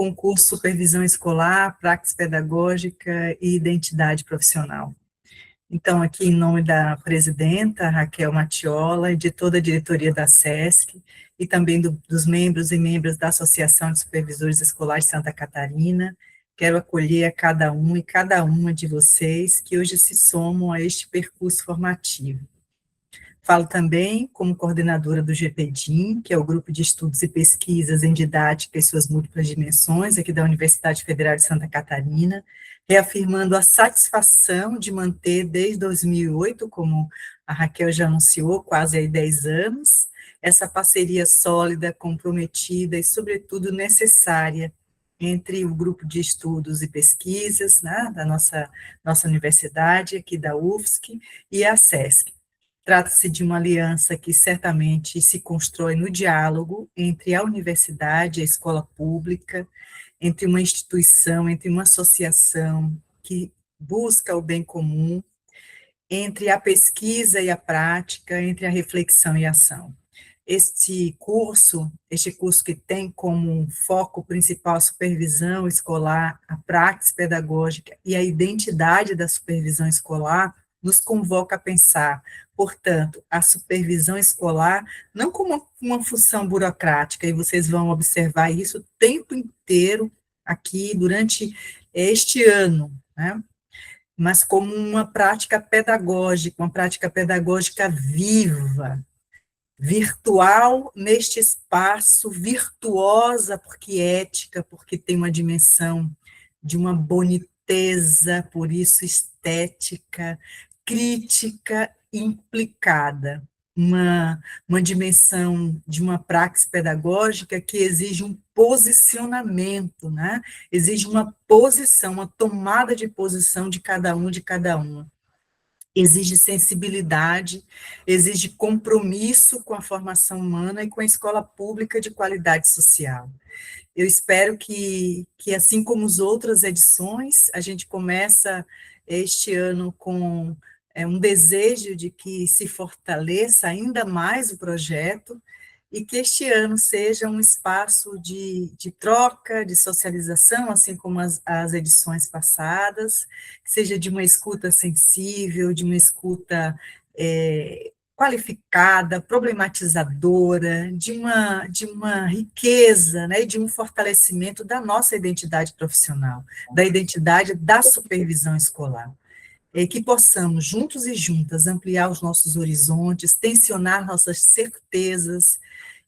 concurso Supervisão Escolar, Praxis Pedagógica e Identidade Profissional. Então, aqui em nome da presidenta, Raquel Matiola, e de toda a diretoria da SESC, e também dos membros e membros da Associação de Supervisores Escolares de Santa Catarina, quero acolher a cada um e cada uma de vocês que hoje se somam a este percurso formativo. Falo também como coordenadora do GPDIM, que é o Grupo de Estudos e Pesquisas em Didática e Suas Múltiplas Dimensões, aqui da Universidade Federal de Santa Catarina, reafirmando a satisfação de manter desde 2008, como a Raquel já anunciou, quase aí 10 anos, essa parceria sólida, comprometida e, sobretudo, necessária entre o Grupo de Estudos e Pesquisas, né, da nossa universidade, aqui da UFSC, e a SESC. Trata-se de uma aliança que certamente se constrói no diálogo entre a universidade e a escola pública, entre uma instituição, entre uma associação que busca o bem comum, entre a pesquisa e a prática, entre a reflexão e a ação. Este curso que tem como foco principal a supervisão escolar, a praxis pedagógica e a identidade da supervisão escolar, nos convoca a pensar, portanto, a supervisão escolar não como uma função burocrática, e vocês vão observar isso o tempo inteiro aqui durante este ano, né? Mas como uma prática pedagógica viva, virtual neste espaço, virtuosa porque ética, porque tem uma dimensão de uma boniteza, por isso estética, crítica implicada, uma dimensão de uma praxis pedagógica que exige um posicionamento, né? Exige uma posição, uma tomada de posição de cada um, de cada uma. Exige sensibilidade, exige compromisso com a formação humana e com a escola pública de qualidade social. Eu espero que assim como as outras edições, a gente começa este ano com um desejo de que se fortaleça ainda mais o projeto e que este ano seja um espaço de troca, de socialização, assim como as edições passadas, que seja de uma escuta sensível, de uma escuta qualificada, problematizadora, de uma riqueza, né, de um fortalecimento da nossa identidade profissional, da identidade da supervisão escolar. Que possamos, juntos e juntas, ampliar os nossos horizontes, tensionar nossas certezas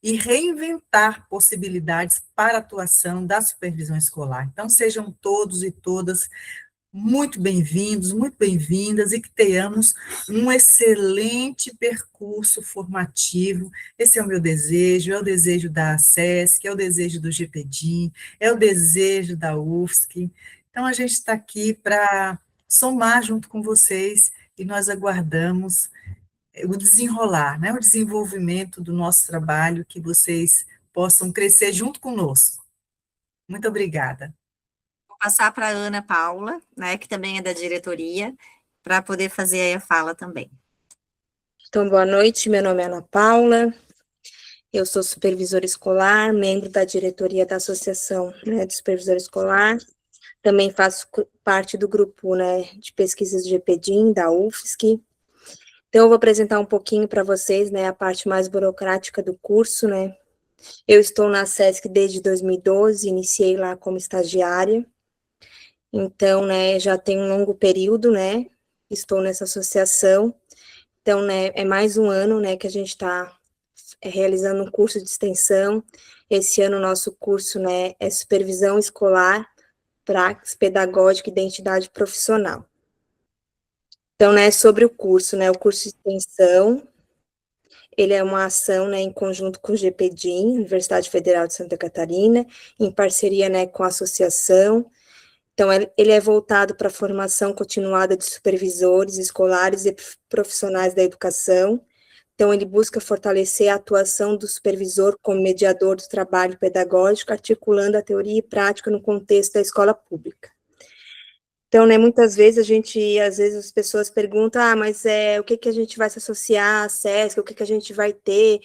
e reinventar possibilidades para a atuação da supervisão escolar. Então, sejam todos e todas muito bem-vindos, muito bem-vindas, e que tenhamos um excelente percurso formativo. Esse é o meu desejo, é o desejo da SESC, é o desejo do GPDIM, é o desejo da UFSC. Então, a gente está aqui para somar junto com vocês, e nós aguardamos o desenrolar, né, o desenvolvimento do nosso trabalho, que vocês possam crescer junto conosco. Muito obrigada. Vou passar para a Ana Paula, né, que também é da diretoria, para poder fazer aí a fala também. Então, boa noite, meu nome é Ana Paula, eu sou supervisora escolar, membro da diretoria da Associação, né, de Supervisor Escolar, também faço parte do grupo, né, de pesquisas de GPDIM, da UFSC. Então, eu vou apresentar um pouquinho para vocês, né, a parte mais burocrática do curso, né. Eu estou na SESC desde 2012, iniciei lá como estagiária, então, né, já tem um longo período, né, estou nessa associação, então, né, é mais um ano, né, que a gente está realizando um curso de extensão. Esse ano o nosso curso, né, é Supervisão Escolar, Praxis Pedagógica e Identidade Profissional. Então, né, sobre o curso de extensão, ele é uma ação, né, em conjunto com o GPDIM, Universidade Federal de Santa Catarina, em parceria, né, com a associação. Então, ele é voltado para a formação continuada de supervisores escolares e profissionais da educação. Então, ele busca fortalecer a atuação do supervisor como mediador do trabalho pedagógico, articulando a teoria e prática no contexto da escola pública. Então, né, muitas vezes as pessoas perguntam, mas o que a gente vai se associar à SESC, o que a gente vai ter,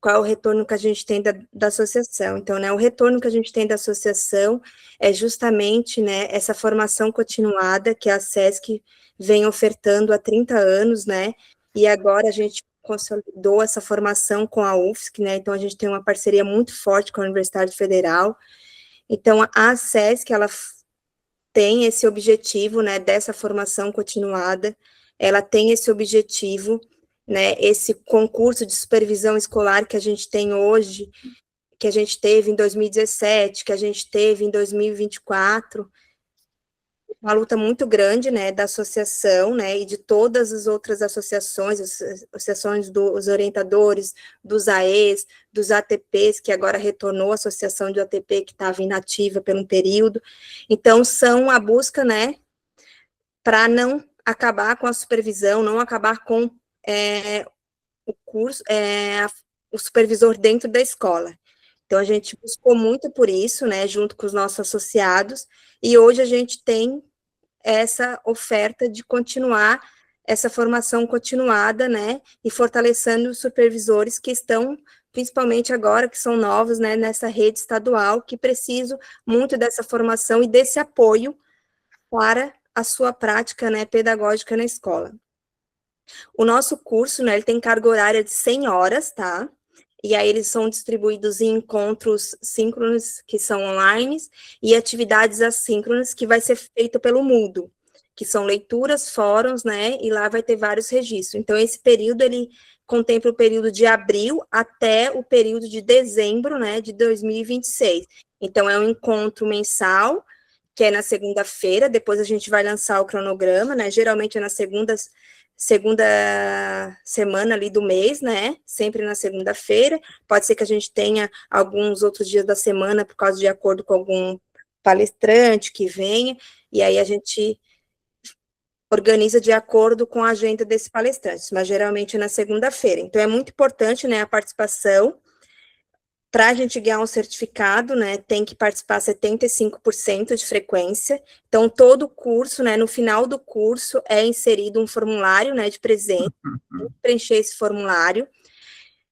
qual é o retorno que a gente tem da associação. Então, né, o retorno que a gente tem da associação é justamente, né, essa formação continuada que a SESC vem ofertando há 30 anos, né, e agora a gente consolidou essa formação com a UFSC, né, então a gente tem uma parceria muito forte com a Universidade Federal. Então, a SESC, ela tem esse objetivo, né, dessa formação continuada, ela tem esse objetivo, né, esse concurso de supervisão escolar que a gente tem hoje, que a gente teve em 2017, que a gente teve em 2024, uma luta muito grande, né, da associação, né, e de todas as outras associações, as associações dos orientadores, dos AEs, dos ATPs, que agora retornou a associação de ATP, que estava inativa por um período. Então, são a busca, né, para não acabar com a supervisão, não acabar com o curso, o supervisor dentro da escola. Então, a gente buscou muito por isso, né, junto com os nossos associados, e hoje a gente tem essa oferta de continuar essa formação continuada, né, e fortalecendo os supervisores que estão, principalmente agora, que são novos, né, nessa rede estadual, que precisam muito dessa formação e desse apoio para a sua prática, né, pedagógica na escola. O nosso curso, né, ele tem carga horária de 100 horas, tá? E aí eles são distribuídos em encontros síncronos, que são online, e atividades assíncronas, que vai ser feita pelo Moodle, que são leituras, fóruns, né, e lá vai ter vários registros. Então, esse período, ele contempla o período de abril até o período de dezembro, né, de 2026. Então, é um encontro mensal, que é na segunda-feira, depois a gente vai lançar o cronograma, né, geralmente é na segunda semana ali do mês, né, sempre na segunda-feira, pode ser que a gente tenha alguns outros dias da semana, por causa de acordo com algum palestrante que venha, e aí a gente organiza de acordo com a agenda desse palestrante, mas geralmente é na segunda-feira. Então, é muito importante, né, a participação. Para a gente ganhar um certificado, né, tem que participar 75% de frequência. Então, todo o curso, né, no final do curso, é inserido um formulário, né, de presença, preencher esse formulário.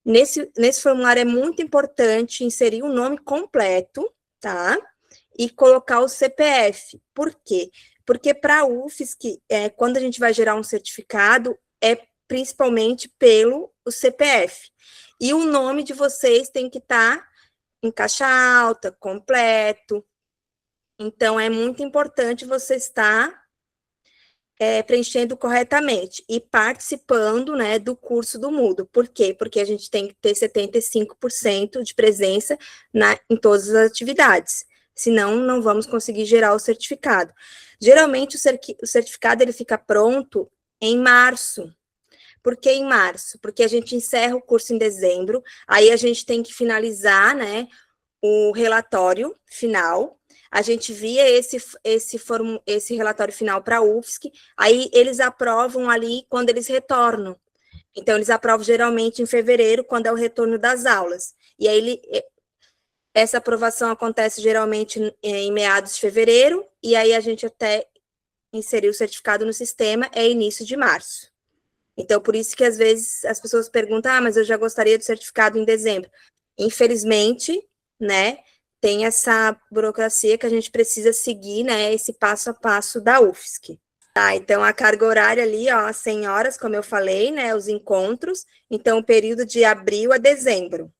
Nesse formulário é muito importante inserir o nome completo, tá? E colocar o CPF. Por quê? Porque para a UFSC, quando a gente vai gerar um certificado, é principalmente pelo o CPF. E o nome de vocês tem que estar em caixa alta, completo. Então, é muito importante você estar preenchendo corretamente e participando, né, do curso do Moodle. Por quê? Porque a gente tem que ter 75% de presença em todas as atividades. Senão, não vamos conseguir gerar o certificado. Geralmente, o certificado ele fica pronto em março. Por que em março? Porque a gente encerra o curso em dezembro, aí a gente tem que finalizar, né, o relatório final, a gente envia esse relatório final para a UFSC, aí eles aprovam ali quando eles retornam. Então, eles aprovam geralmente em fevereiro, quando é o retorno das aulas. E aí, essa aprovação acontece geralmente em meados de fevereiro, e aí a gente até inserir o certificado no sistema é início de março. Então, por isso que às vezes as pessoas perguntam, mas eu já gostaria do certificado em dezembro. Infelizmente, né, tem essa burocracia que a gente precisa seguir, né, esse passo a passo da UFSC. Tá, então a carga horária ali, ó, 100 horas, como eu falei, né, os encontros, então o período de abril a dezembro,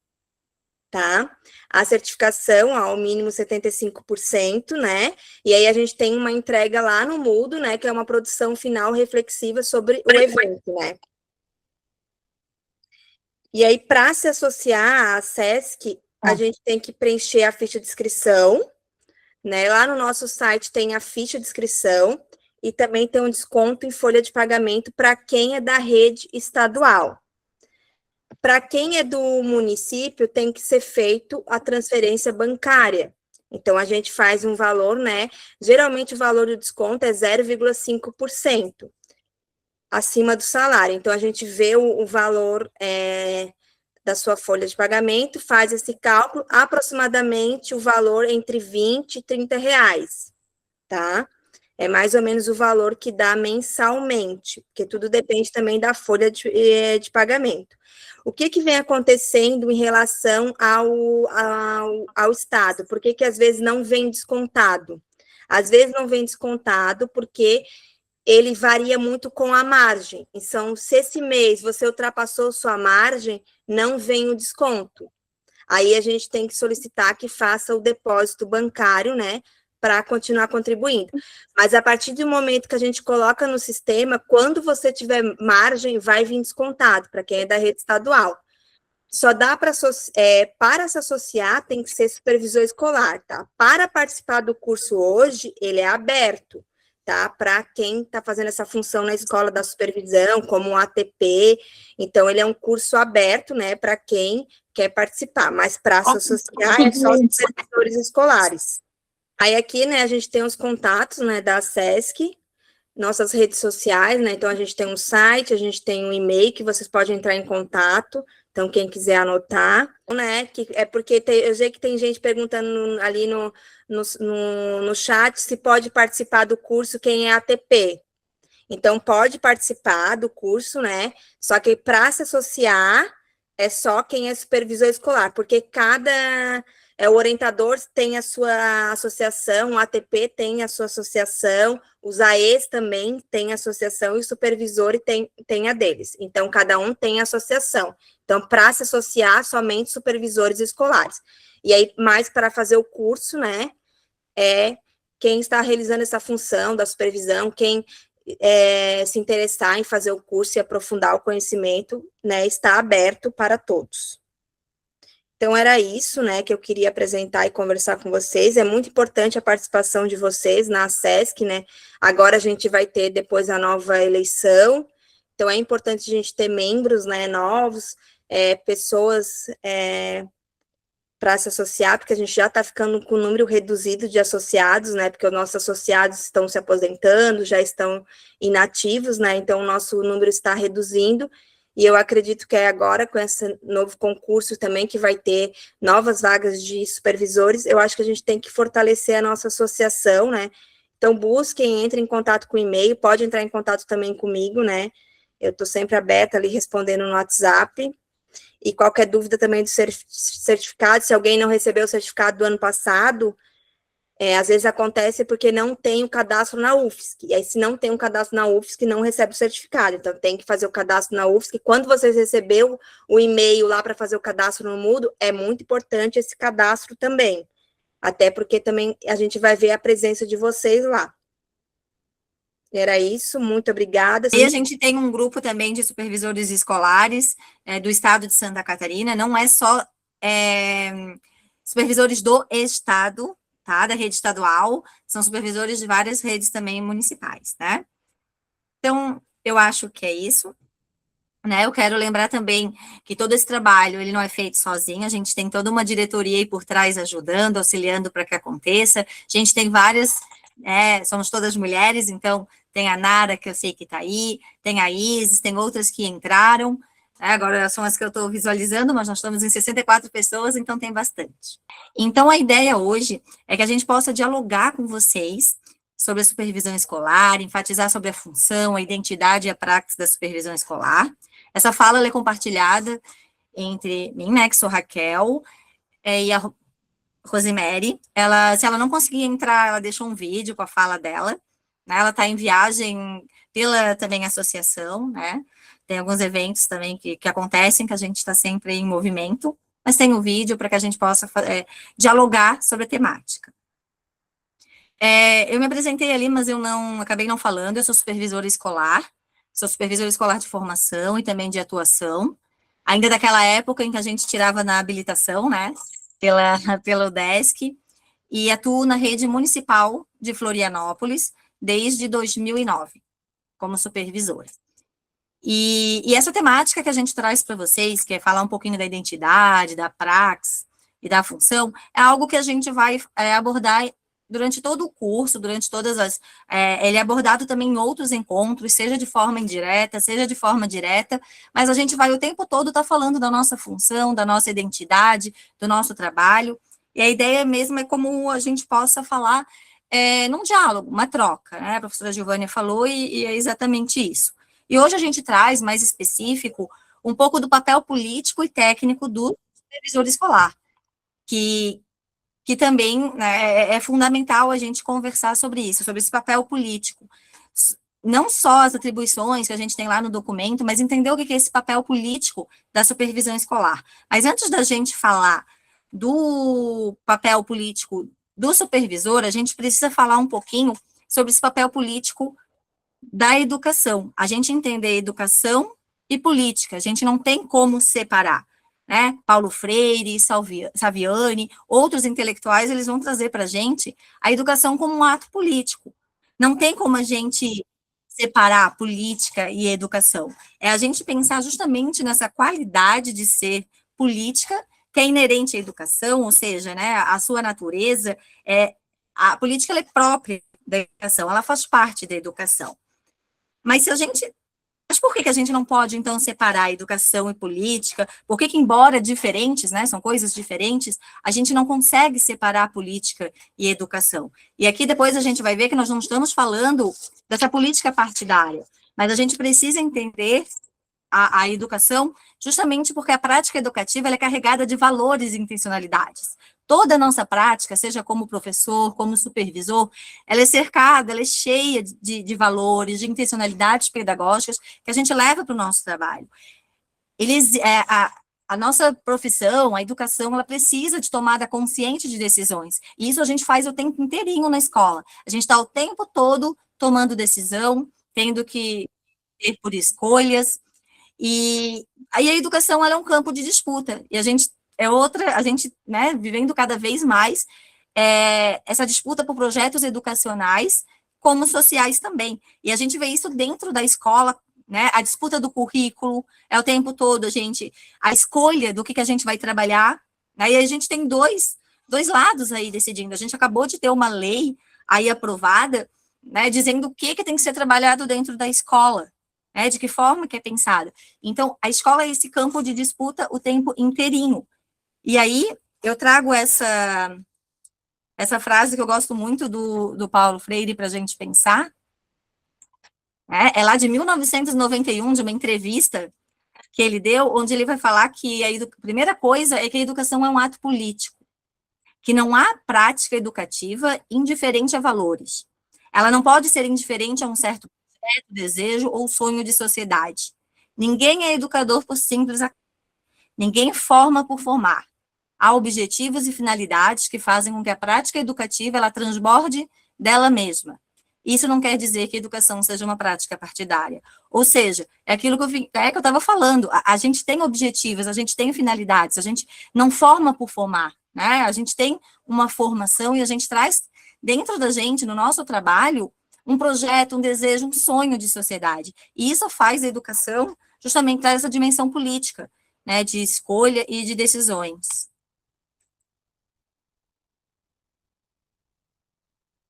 tá? A certificação, ao mínimo 75%, né? E aí a gente tem uma entrega lá no Moodle, né? Que é uma produção final reflexiva sobre o evento, né? E aí, para se associar à SESC, a gente tem que preencher a ficha de inscrição, né? Lá no nosso site tem a ficha de inscrição e também tem um desconto em folha de pagamento para quem é da rede estadual. Para quem é do município, tem que ser feito a transferência bancária. Então, a gente faz um valor, né? Geralmente, o valor do desconto é 0,5% acima do salário. Então, a gente vê o valor da sua folha de pagamento, faz esse cálculo, aproximadamente o valor entre 20 e 30 reais, tá? É mais ou menos o valor que dá mensalmente, porque tudo depende também da folha de pagamento. O que vem acontecendo em relação ao Estado? Por que às vezes não vem descontado? Às vezes não vem descontado porque ele varia muito com a margem. Então, se esse mês você ultrapassou sua margem, não vem o desconto. Aí a gente tem que solicitar que faça o depósito bancário, né, para continuar contribuindo. Mas a partir do momento que a gente coloca no sistema, quando você tiver margem, vai vir descontado, para quem é da rede estadual. Só dá para se associar, tem que ser supervisor escolar, tá? Para participar do curso hoje, ele é aberto, tá? Para quem está fazendo essa função na escola da supervisão, como o ATP. Então, ele é um curso aberto, né, para quem quer participar, mas para se associar é só supervisores escolares. Aí aqui, né, a gente tem os contatos, né, da SESC, nossas redes sociais, né, então a gente tem um site, a gente tem um e-mail que vocês podem entrar em contato, então quem quiser anotar, né, que é porque eu sei que tem gente perguntando ali no chat se pode participar do curso quem é ATP. Então pode participar do curso, né, só que para se associar é só quem é supervisor escolar, porque o orientador tem a sua associação, o ATP tem a sua associação, os AEs também têm associação e o supervisor tem a deles. Então, cada um tem associação. Então, para se associar, somente supervisores escolares. E aí, mais para fazer o curso, né, é quem está realizando essa função da supervisão, quem se interessar em fazer o curso e aprofundar o conhecimento, né, está aberto para todos. Então, era isso, né, que eu queria apresentar e conversar com vocês. É muito importante a participação de vocês na SESC, né? Agora a gente vai ter depois a nova eleição, então é importante a gente ter membros, né, novos, pessoas para se associar, porque a gente já está ficando com um número reduzido de associados, né, porque os nossos associados estão se aposentando, já estão inativos, né, então o nosso número está reduzindo, e eu acredito que é agora, com esse novo concurso também, que vai ter novas vagas de supervisores, eu acho que a gente tem que fortalecer a nossa associação, né, então busquem, entrem em contato com o e-mail, pode entrar em contato também comigo, né, eu estou sempre aberta ali, respondendo no WhatsApp, e qualquer dúvida também do certificado, se alguém não recebeu o certificado do ano passado, às vezes acontece porque não tem o cadastro na UFSC, e aí se não tem um cadastro na UFSC, não recebe o certificado, então tem que fazer o cadastro na UFSC, quando vocês receberam o e-mail lá para fazer o cadastro no Moodle, é muito importante esse cadastro também, até porque também a gente vai ver a presença de vocês lá. Era isso, muito obrigada. E a gente tem um grupo também de supervisores escolares do estado de Santa Catarina, não é só supervisores do estado, tá, da rede estadual, são supervisores de várias redes também municipais, né? Então, eu acho que é isso, né? Eu quero lembrar também que todo esse trabalho, ele não é feito sozinho, a gente tem toda uma diretoria aí por trás ajudando, auxiliando para que aconteça, a gente tem várias, somos todas mulheres, então tem a Nara, que eu sei que está aí, tem a Isis, tem outras que entraram, agora são as que eu estou visualizando, mas nós estamos em 64 pessoas, então tem bastante. Então, a ideia hoje é que a gente possa dialogar com vocês sobre a supervisão escolar, enfatizar sobre a função, a identidade e a prática da supervisão escolar. Essa fala ela é compartilhada entre mim, né, que sou Raquel, e a Rosemary. Se ela não conseguir entrar, ela deixou um vídeo com a fala dela, né, ela está em viagem pela também associação, né, tem alguns eventos também que acontecem, que a gente está sempre em movimento, mas tem um vídeo para que a gente possa dialogar sobre a temática. Eu me apresentei ali, mas eu acabei não falando, eu sou supervisora escolar de formação e também de atuação, ainda daquela época em que a gente tirava na habilitação, né, pelo UDESC, e atuo na rede municipal de Florianópolis desde 2009, como supervisora. E essa temática que a gente traz para vocês, que é falar um pouquinho da identidade, da praxis e da função, é algo que a gente vai abordar durante todo o curso, durante todas as... ele é abordado também em outros encontros, seja de forma indireta, seja de forma direta, mas a gente vai o tempo todo estar falando da nossa função, da nossa identidade, do nosso trabalho, e a ideia mesmo é como a gente possa falar num diálogo, uma troca, né? A professora Giovânia falou e é exatamente isso. E hoje a gente traz, mais específico, um pouco do papel político e técnico do supervisor escolar, que também, né, é fundamental a gente conversar sobre isso, sobre esse papel político. Não só as atribuições que a gente tem lá no documento, mas entender o que é esse papel político da supervisão escolar. Mas antes da gente falar do papel político do supervisor, a gente precisa falar um pouquinho sobre esse papel político da educação. A gente entender educação e política, a gente não tem como separar, né? Paulo Freire, Saviani, outros intelectuais, eles vão trazer para a gente a educação como um ato político. Não tem como a gente separar política e educação. É a gente pensar justamente nessa qualidade de ser política que é inerente à educação, ou seja, né, a sua natureza, a política ela é própria da educação, ela faz parte da educação. Mas por que a gente não pode, então, separar educação e política? Por que, embora diferentes, né, são coisas diferentes, a gente não consegue separar política e educação? E aqui depois a gente vai ver que nós não estamos falando dessa política partidária, mas a gente precisa entender a educação justamente porque a prática educativa ela é carregada de valores e intencionalidades. Toda a nossa prática, seja como professor, como supervisor, ela é cercada, ela é cheia de valores, de intencionalidades pedagógicas que a gente leva para o nosso trabalho. A nossa profissão, a educação, ela precisa de tomada consciente de decisões. E isso a gente faz o tempo inteirinho na escola. A gente está o tempo todo tomando decisão, tendo que ter por escolhas. E aí a educação ela é um campo de disputa. E a gente né, vivendo cada vez mais essa disputa por projetos educacionais, como sociais também. E a gente vê isso dentro da escola, né, a disputa do currículo, o tempo todo, a escolha do que a gente vai trabalhar, né, e a gente tem dois lados aí decidindo. A gente acabou de ter uma lei aí aprovada, né, dizendo o que tem que ser trabalhado dentro da escola, né, de que forma que é pensada. Então, a escola é esse campo de disputa o tempo inteirinho. E aí, eu trago essa frase que eu gosto muito do Paulo Freire para a gente pensar, é lá de 1991, de uma entrevista que ele deu, onde ele vai falar que a primeira coisa é que a educação é um ato político, que não há prática educativa indiferente a valores. Ela não pode ser indiferente a um certo desejo ou sonho de sociedade. Ninguém é educador por simples acaso. Ninguém forma por formar. Há objetivos e finalidades que fazem com que a prática educativa ela transborde dela mesma. Isso não quer dizer que a educação seja uma prática partidária. Ou seja, é aquilo que eu estava falando. A gente tem objetivos, a gente tem finalidades, a gente não forma por formar, né? A gente tem uma formação e a gente traz dentro da gente, no nosso trabalho, um projeto, um desejo, um sonho de sociedade. E isso faz a educação justamente traz essa dimensão política, né, de escolha e de decisões.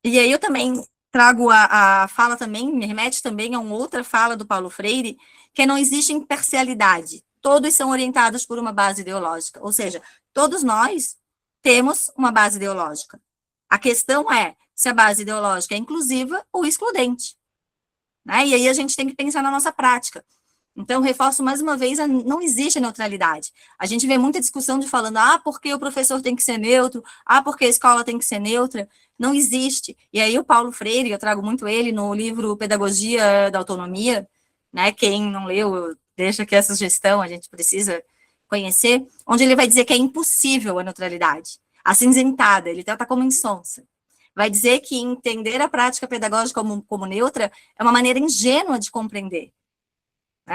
E aí eu também trago a fala também, me remete também a uma outra fala do Paulo Freire, que não existe imparcialidade. Todos são orientados por uma base ideológica. Ou seja, todos nós temos uma base ideológica. A questão é se a base ideológica é inclusiva ou excludente. Né? E aí a gente tem que pensar na nossa prática. Então, reforço mais uma vez, não existe neutralidade. A gente vê muita discussão de falando, porque o professor tem que ser neutro, porque a escola tem que ser neutra. Não existe. E aí o Paulo Freire, eu trago muito ele no livro Pedagogia da Autonomia, né? Quem não leu, deixa aqui a sugestão, a gente precisa conhecer, onde ele vai dizer que é impossível a neutralidade. Acinzentada, ele trata como insonsa. Vai dizer que entender a prática pedagógica como neutra é uma maneira ingênua de compreender.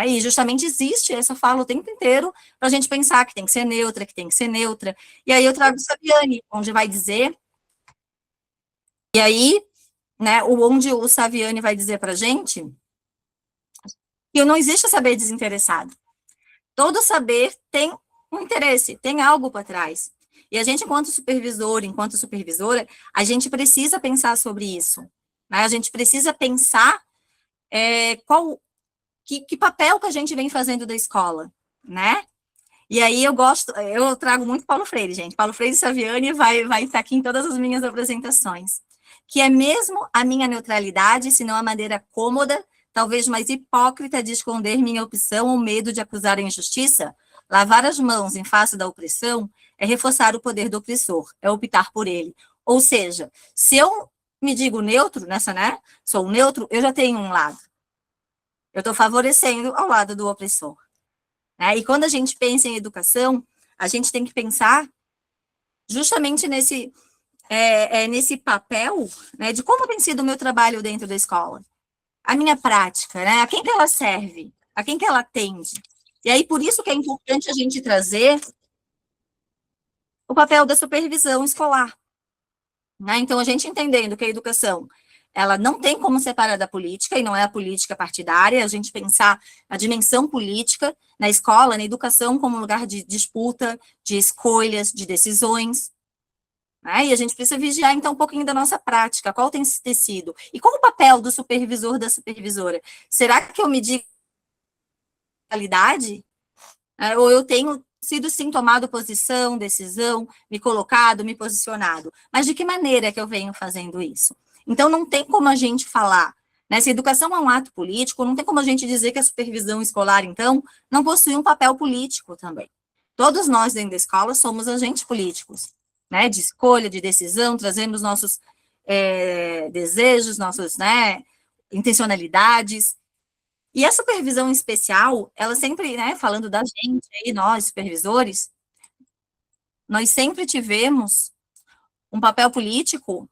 E justamente existe essa fala o tempo inteiro para a gente pensar que tem que ser neutra, que tem que ser neutra. E aí eu trago o Saviani, onde vai dizer... E aí, né, onde o Saviani vai dizer para a gente que não existe saber desinteressado. Todo saber tem um interesse, tem algo por trás. E a gente, enquanto supervisor, enquanto supervisora, a gente precisa pensar sobre isso. Né? A gente precisa pensar que papel que a gente vem fazendo da escola, né? E aí eu trago muito Paulo Freire, gente. Paulo Freire e Saviani vai estar aqui em todas as minhas apresentações. que é mesmo a minha neutralidade, se não a maneira cômoda, talvez mais hipócrita de esconder minha opção ou medo de acusar a injustiça? Lavar as mãos em face da opressão é reforçar o poder do opressor, é optar por ele. Ou seja, se eu me digo neutro nessa, né? Sou neutro, eu já tenho um lado. Eu estou favorecendo ao lado do opressor. Né? E quando a gente pensa em educação, a gente tem que pensar justamente nesse papel, né, de como tem sido o meu trabalho dentro da escola. A minha prática, né? A quem que ela serve? A quem que ela atende? E aí, por isso que é importante a gente trazer o papel da supervisão escolar. Né? Então, a gente entendendo que a educação, ela não tem como separar da política, e não é a política partidária, a gente pensar a dimensão política na escola, na educação, como lugar de disputa, de escolhas, de decisões. Né? E a gente precisa vigiar, então, um pouquinho da nossa prática, qual tem sido. E qual o papel do supervisor, da supervisora? Será que eu me digo qualidade? Ou eu tenho sido, sim, tomado posição, decisão, me colocado, me posicionado. Mas de que maneira que eu venho fazendo isso? Então, não tem como a gente falar, né? Se a educação é um ato político, não tem como a gente dizer que a supervisão escolar, então, não possui um papel político também. Todos nós, dentro da escola, somos agentes políticos, né? De escolha, de decisão, trazemos nossos desejos, nossas, né, intencionalidades. E a supervisão especial, ela sempre, né, falando da gente, aí, nós, supervisores, nós sempre tivemos um papel político,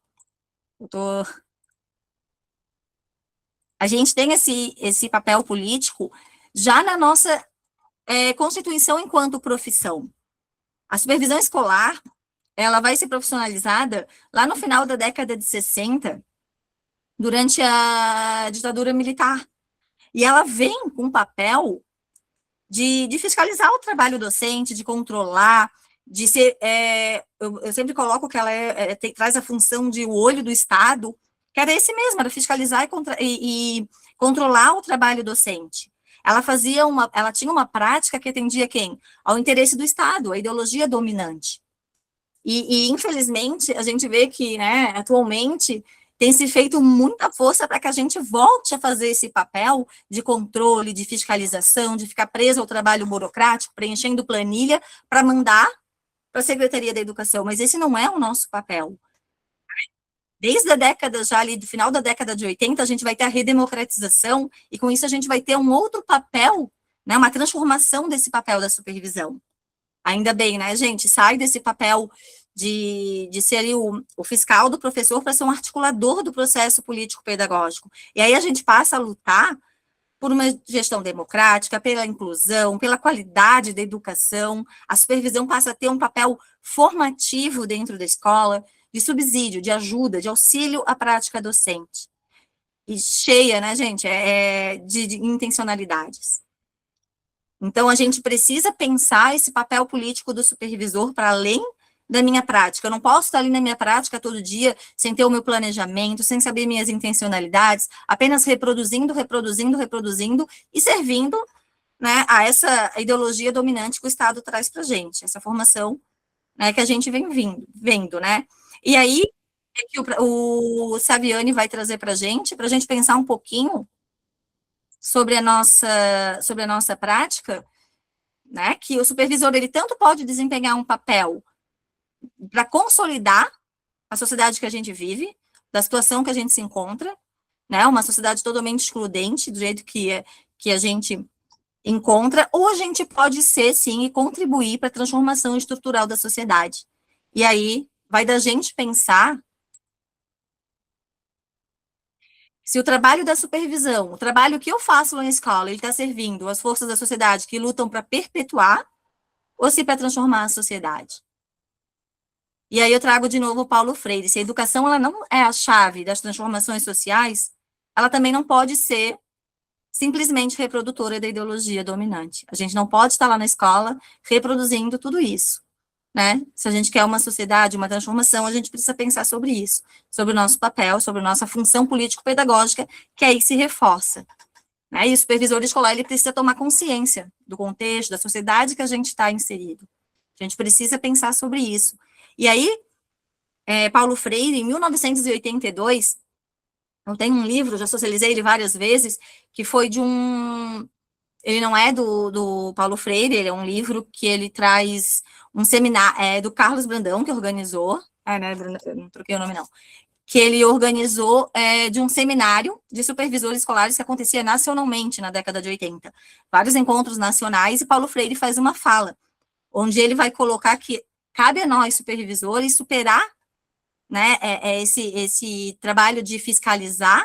a gente tem esse papel político já na nossa constituição enquanto profissão. A supervisão escolar, ela vai ser profissionalizada lá no final da década de 60, durante a ditadura militar. E ela vem com um papel de fiscalizar o trabalho docente, de controlar, de ser, eu sempre coloco que ela traz a função de o olho do Estado, que era esse mesmo, era fiscalizar e controlar o trabalho docente. Ela tinha uma prática que atendia quem? Ao interesse do Estado, à ideologia dominante. E infelizmente, a gente vê que, né, atualmente, tem se feito muita força para que a gente volte a fazer esse papel de controle, de fiscalização, de ficar preso ao trabalho burocrático, preenchendo planilha para mandar para a Secretaria da Educação, mas esse não é o nosso papel. Desde a década, já ali do final da década de 80, a gente vai ter a redemocratização, e com isso a gente vai ter um outro papel, né, uma transformação desse papel da supervisão. Ainda bem, né, gente? Sai desse papel de ser ali o fiscal do professor para ser um articulador do processo político-pedagógico. E aí a gente passa a lutar por uma gestão democrática, pela inclusão, pela qualidade da educação. A supervisão passa a ter um papel formativo dentro da escola, de subsídio, de ajuda, de auxílio à prática docente. E cheia, né, gente, de intencionalidades. Então, a gente precisa pensar esse papel político do supervisor para além da minha prática. Eu não posso estar ali na minha prática todo dia, sem ter o meu planejamento, sem saber minhas intencionalidades, apenas reproduzindo e servindo, né, a essa ideologia dominante que o Estado traz para a gente, essa formação, né, que a gente vem vendo, né. E aí, é que o Saviani vai trazer para a gente pensar um pouquinho sobre a nossa prática, né, que o supervisor, ele tanto pode desempenhar um papel para consolidar a sociedade que a gente vive, da situação que a gente se encontra, né, uma sociedade totalmente excludente, do jeito que a gente encontra, ou a gente pode ser, sim, e contribuir para a transformação estrutural da sociedade. E aí, vai da gente pensar se o trabalho da supervisão, o trabalho que eu faço na escola, ele está servindo as forças da sociedade que lutam para perpetuar, ou se para transformar a sociedade. E aí eu trago de novo o Paulo Freire. Se a educação ela não é a chave das transformações sociais, ela também não pode ser simplesmente reprodutora da ideologia dominante. A gente não pode estar lá na escola reproduzindo tudo isso, né? Se a gente quer uma sociedade, uma transformação, a gente precisa pensar sobre isso, sobre o nosso papel, sobre a nossa função político-pedagógica, que aí se reforça. Né? E o supervisor escolar, ele precisa tomar consciência do contexto, da sociedade que a gente está inserido. A gente precisa pensar sobre isso. E aí, Paulo Freire, em 1982, eu tenho um livro, já socializei ele várias vezes, que foi de um... Ele não é do Paulo Freire, ele é um livro que ele traz um seminário, do Carlos Brandão, que organizou, né, não troquei o nome não, que ele organizou de um seminário de supervisores escolares que acontecia nacionalmente na década de 80. Vários encontros nacionais, e Paulo Freire faz uma fala, onde ele vai colocar que cabe a nós, supervisores, superar, né, esse trabalho de fiscalizar,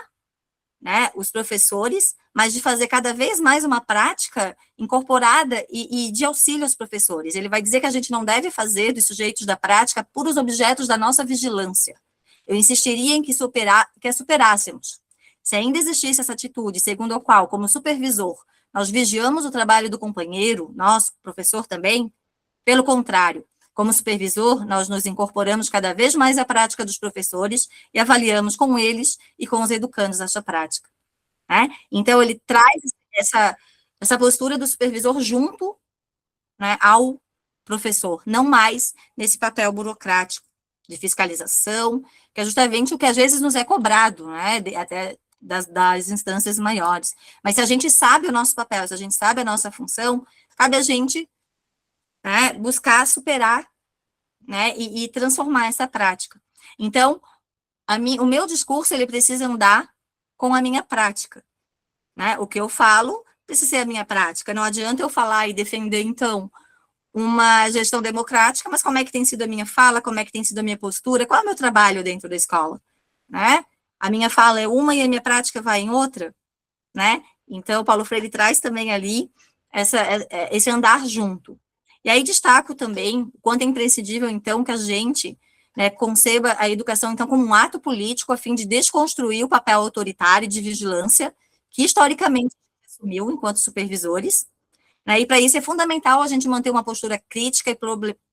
né, os professores, mas de fazer cada vez mais uma prática incorporada e de auxílio aos professores. Ele vai dizer que a gente não deve fazer dos sujeitos da prática puros objetos da nossa vigilância. Eu insistiria em que a superássemos. Se ainda existisse essa atitude, segundo a qual, como supervisor, nós vigiamos o trabalho do companheiro, nós, professor também, pelo contrário, como supervisor, nós nos incorporamos cada vez mais à prática dos professores e avaliamos com eles e com os educandos essa prática. Né? Então, ele traz essa postura do supervisor junto, né, ao professor, não mais nesse papel burocrático de fiscalização, que é justamente o que às vezes nos é cobrado, né, até das instâncias maiores. Mas se a gente sabe o nosso papel, se a gente sabe a nossa função, cabe a gente, né, buscar superar, né, e transformar essa prática. Então, o meu discurso, ele precisa andar com a minha prática, né, o que eu falo precisa ser a minha prática, não adianta eu falar e defender, então, uma gestão democrática, mas como é que tem sido a minha fala, como é que tem sido a minha postura, qual é o meu trabalho dentro da escola, né, a minha fala é uma e a minha prática vai em outra, né, então, Paulo Freire traz também ali esse andar junto. E aí destaco também o quanto é imprescindível, então, que a gente, né, conceba a educação, então, como um ato político a fim de desconstruir o papel autoritário de vigilância que, historicamente, assumiu enquanto supervisores, né, e para isso é fundamental a gente manter uma postura crítica e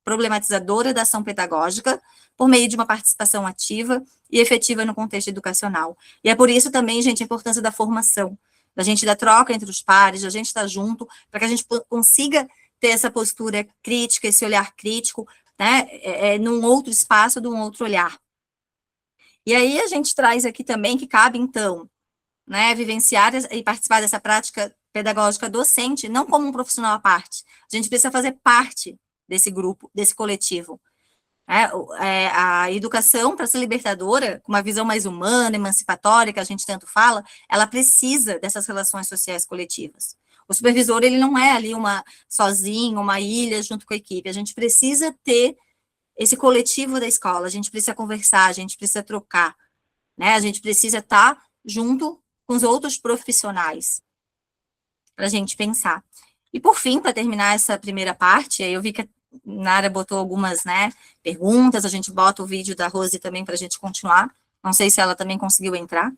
problematizadora da ação pedagógica por meio de uma participação ativa e efetiva no contexto educacional. E é por isso também, gente, a importância da formação, da gente da troca entre os pares, da gente estar junto, para que a gente consiga ter essa postura crítica, esse olhar crítico, né, num outro espaço, de um outro olhar. E aí a gente traz aqui também que cabe, então, né, vivenciar e participar dessa prática pedagógica docente, não como um profissional à parte. A gente precisa fazer parte desse grupo, desse coletivo. A educação, para ser libertadora, com uma visão mais humana, emancipatória, que a gente tanto fala, ela precisa dessas relações sociais coletivas. O supervisor, ele não é ali sozinho, uma ilha junto com a equipe. A gente precisa ter esse coletivo da escola, a gente precisa conversar, a gente precisa trocar, né? A gente precisa estar junto com os outros profissionais para a gente pensar. E, por fim, para terminar essa primeira parte, eu vi que a Nara botou algumas, né, perguntas, a gente bota o vídeo da Rose também para a gente continuar, não sei se ela também conseguiu entrar,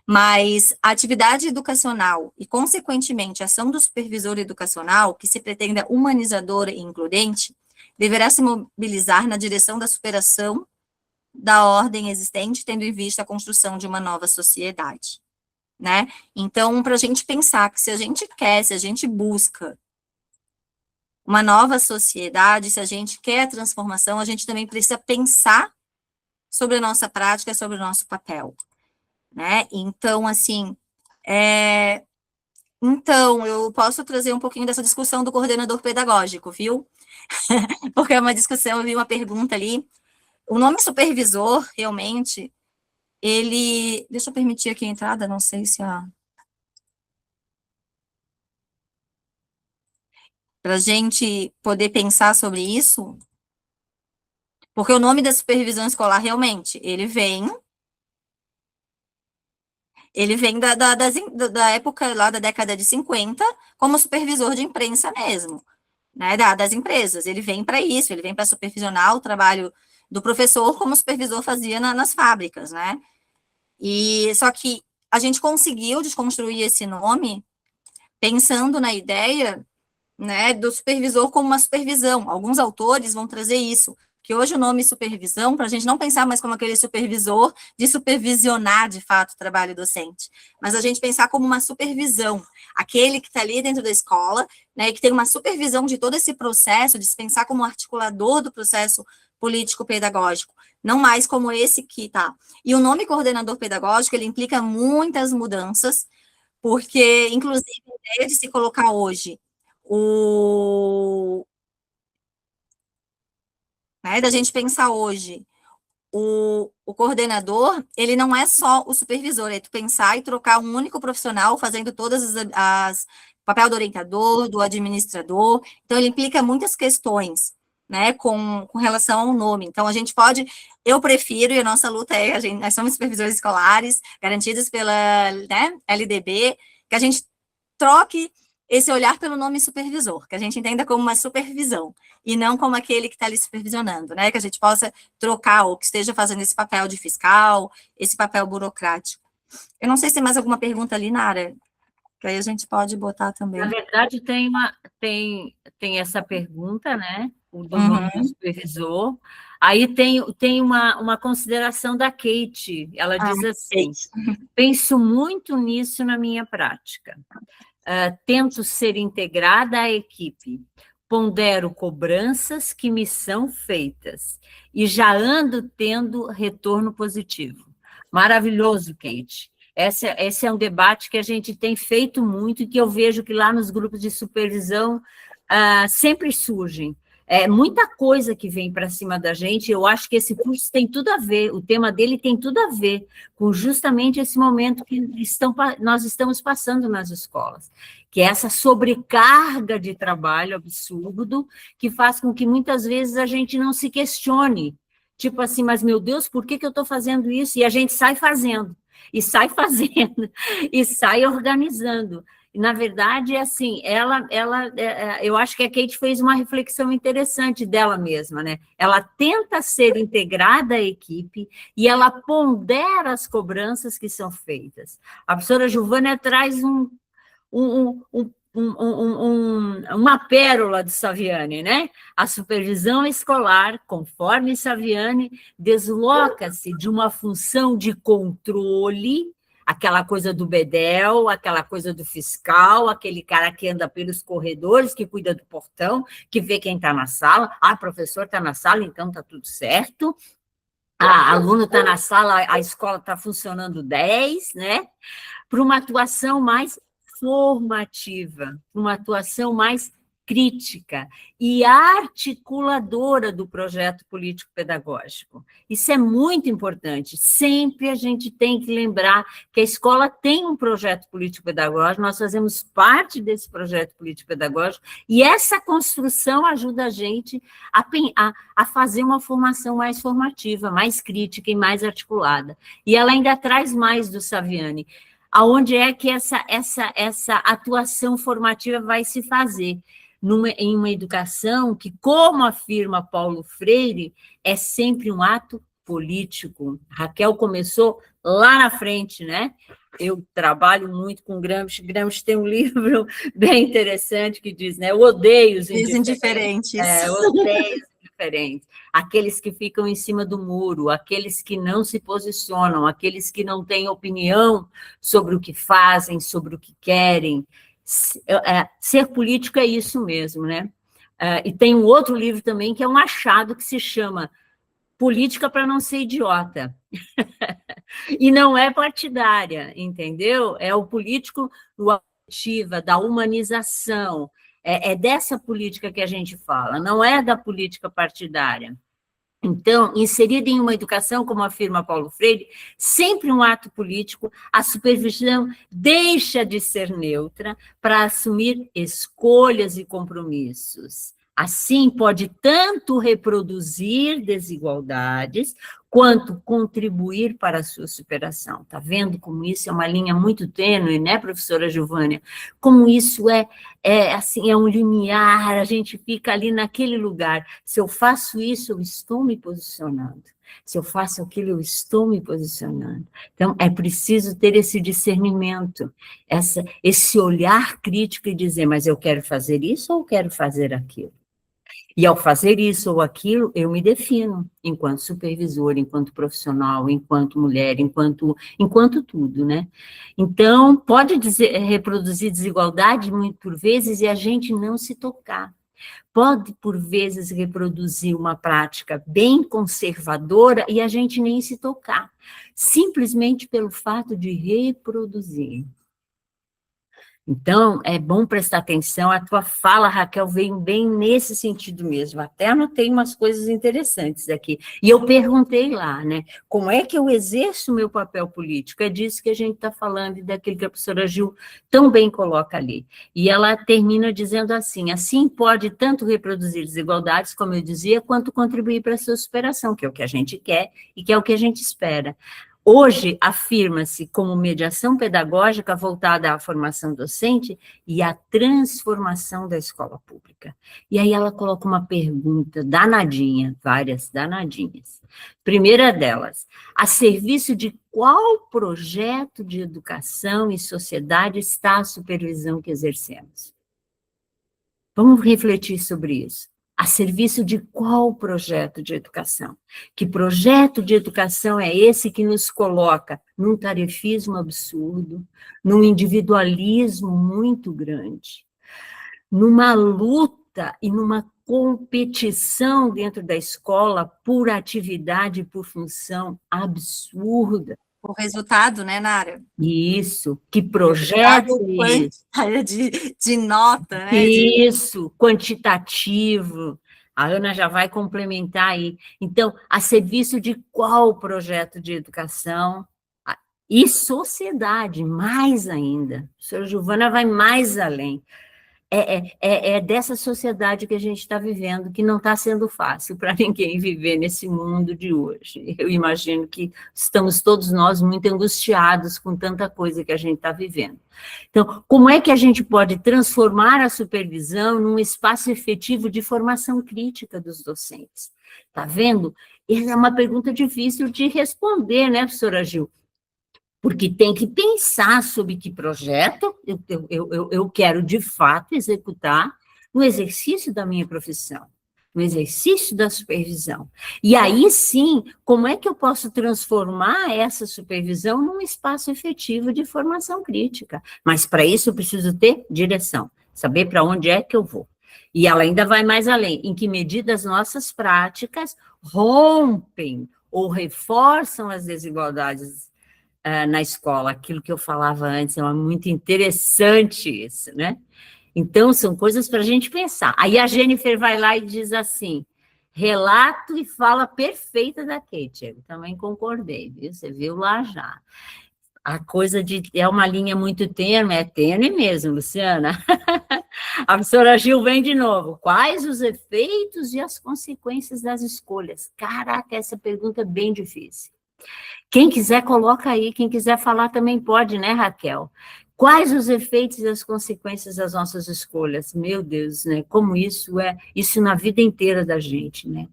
mas a atividade educacional e, consequentemente, a ação do supervisor educacional, que se pretenda humanizadora e includente, deverá se mobilizar na direção da superação da ordem existente, tendo em vista a construção de uma nova sociedade, né? Então, para a gente pensar que se a gente quer, se a gente busca uma nova sociedade, se a gente quer a transformação, a gente também precisa pensar sobre a nossa prática, sobre o nosso papel, né? Então, assim, então, eu posso trazer um pouquinho dessa discussão do coordenador pedagógico, viu? Porque é uma discussão, eu vi uma pergunta ali. O nome supervisor, realmente, ele... Deixa eu permitir aqui a entrada, não sei se para a gente poder pensar sobre isso, porque o nome da supervisão escolar, realmente, ele vem da época lá da década de 50, como supervisor de imprensa mesmo, né, das empresas. Ele vem para isso, ele vem para supervisionar o trabalho do professor, como o supervisor fazia nas fábricas, né? E só que a gente conseguiu desconstruir esse nome pensando na ideia, né, do supervisor como uma supervisão. Alguns autores vão trazer isso, que hoje o nome supervisão, para a gente não pensar mais como aquele supervisor de supervisionar, de fato, o trabalho docente, mas a gente pensar como uma supervisão, aquele que está ali dentro da escola, né, e que tem uma supervisão de todo esse processo, de se pensar como um articulador do processo político-pedagógico, não mais como esse que tá. E o nome coordenador pedagógico, ele implica muitas mudanças, porque, inclusive, a ideia de se colocar hoje da gente pensar hoje o coordenador, ele não é só o supervisor, é tu pensar e trocar um único profissional fazendo todas papel do orientador, do administrador, então ele implica muitas questões, né, com relação ao nome. Então, a gente pode, eu prefiro, e a nossa luta é, nós somos supervisores escolares, garantidos pela, né, LDB, que a gente troque esse olhar pelo nome supervisor, que a gente entenda como uma supervisão, e não como aquele que está ali supervisionando, né, que a gente possa trocar, ou que esteja fazendo esse papel de fiscal, esse papel burocrático. Eu não sei se tem mais alguma pergunta ali, Nara, que aí a gente pode botar também. Na verdade, tem essa pergunta, né, do nome do supervisor. Aí tem uma consideração da Kate, ela diz assim, penso muito nisso na minha prática. Tento ser integrada à equipe, pondero cobranças que me são feitas e já ando tendo retorno positivo. Maravilhoso, Kate. Esse é um debate que a gente tem feito muito e que eu vejo que lá nos grupos de supervisão sempre surgem. Muita coisa que vem para cima da gente, eu acho que esse curso tem tudo a ver, o tema dele tem tudo a ver com justamente esse momento que nós estamos passando nas escolas, que é essa sobrecarga de trabalho absurdo, que faz com que muitas vezes a gente não se questione, tipo assim, mas meu Deus, por que eu estou fazendo isso? E a gente sai fazendo, e sai organizando. E, na verdade, é assim, eu acho que a Kate fez uma reflexão interessante dela mesma, né? Ela tenta ser integrada à equipe e ela pondera as cobranças que são feitas. A professora Giovânia traz uma pérola de Saviani, né? A supervisão escolar, conforme Saviani, desloca-se de uma função de controle, aquela coisa do bedel, aquela coisa do fiscal, aquele cara que anda pelos corredores, que cuida do portão, que vê quem está na sala. O professor está na sala, então está tudo certo. Aluno está na sala, a escola está funcionando 10, né? Para uma atuação mais formativa, uma atuação mais crítica e articuladora do projeto político-pedagógico. Isso é muito importante. Sempre a gente tem que lembrar que a escola tem um projeto político-pedagógico, nós fazemos parte desse projeto político-pedagógico, e essa construção ajuda a gente a fazer uma formação mais formativa, mais crítica e mais articulada. E ela ainda traz mais do Saviani. Aonde é que essa atuação formativa vai se fazer? Em uma educação que, como afirma Paulo Freire, é sempre um ato político. Raquel começou lá na frente, né? Eu trabalho muito com Gramsci. Gramsci tem um livro bem interessante que diz, né? Eu odeio os indiferentes. Eu odeio os indiferentes. Aqueles que ficam em cima do muro, aqueles que não se posicionam, aqueles que não têm opinião sobre o que fazem, sobre o que querem. Ser político é isso mesmo, né? E tem um outro livro também que é um achado que se chama Política para não ser idiota. E não é partidária, entendeu? É o político ativa, da humanização. É dessa política que a gente fala, não é da política partidária. Então, inserida em uma educação, como afirma Paulo Freire, sempre um ato político, a supervisão deixa de ser neutra para assumir escolhas e compromissos. Assim, pode tanto reproduzir desigualdades, quanto contribuir para a sua superação. Está vendo como isso é uma linha muito tênue, né, professora Giovânia? Como isso assim, é um limiar, a gente fica ali naquele lugar. Se eu faço isso, eu estou me posicionando. Se eu faço aquilo, eu estou me posicionando. Então, é preciso ter esse discernimento, esse olhar crítico e dizer, mas eu quero fazer isso ou quero fazer aquilo? E ao fazer isso ou aquilo, eu me defino enquanto supervisor, enquanto profissional, enquanto mulher, enquanto tudo, né? Então, pode reproduzir desigualdade, muito por vezes, e a gente não se tocar. Pode, por vezes, reproduzir uma prática bem conservadora e a gente nem se tocar, simplesmente pelo fato de reproduzir. Então, é bom prestar atenção, a tua fala, Raquel, veio bem nesse sentido mesmo, até anotei umas coisas interessantes aqui, e eu perguntei lá, né, como é que eu exerço o meu papel político? É disso que a gente está falando, e daquilo que a professora Gil tão bem coloca ali, e ela termina dizendo assim pode tanto reproduzir desigualdades, como eu dizia, quanto contribuir para a sua superação, que é o que a gente quer, e que é o que a gente espera. Hoje, afirma-se como mediação pedagógica voltada à formação docente e à transformação da escola pública. E aí ela coloca uma pergunta danadinha, várias danadinhas. Primeira delas, a serviço de qual projeto de educação e sociedade está a supervisão que exercemos? Vamos refletir sobre isso. A serviço de qual projeto de educação? Que projeto de educação é esse que nos coloca num tarefismo absurdo, num individualismo muito grande, numa luta e numa competição dentro da escola por atividade e por função absurda? O resultado, né, Nara? Isso, que projeto de nota, né? Isso, quantitativo. A Ana já vai complementar aí. Então, a serviço de qual projeto de educação e sociedade, mais ainda. A professora Giovana vai mais além. É dessa sociedade que a gente está vivendo, que não está sendo fácil para ninguém viver nesse mundo de hoje. Eu imagino que estamos todos nós muito angustiados com tanta coisa que a gente está vivendo. Então, como é que a gente pode transformar a supervisão num espaço efetivo de formação crítica dos docentes? Está vendo? Essa é uma pergunta difícil de responder, né, professora Gil? Porque tem que pensar sobre que projeto eu quero, de fato, executar no exercício da minha profissão, no exercício da supervisão. E aí, sim, como é que eu posso transformar essa supervisão num espaço efetivo de formação crítica? Mas, para isso, eu preciso ter direção, saber para onde é que eu vou. E ela ainda vai mais além, em que medida as nossas práticas rompem ou reforçam as desigualdades na escola, aquilo que eu falava antes, é muito interessante isso, né? Então, são coisas para a gente pensar. Aí a Jennifer vai lá e diz assim, relato e fala perfeita da Kate, eu também concordei, viu? Você viu lá já. A coisa é uma linha muito tênue, é tênue mesmo, Luciana. A professora Gil vem de novo. Quais os efeitos e as consequências das escolhas? Caraca, essa pergunta é bem difícil. Quem quiser, coloca aí. Quem quiser falar também pode, né, Raquel? Quais os efeitos e as consequências das nossas escolhas? Meu Deus, né? Como isso na vida inteira da gente, né?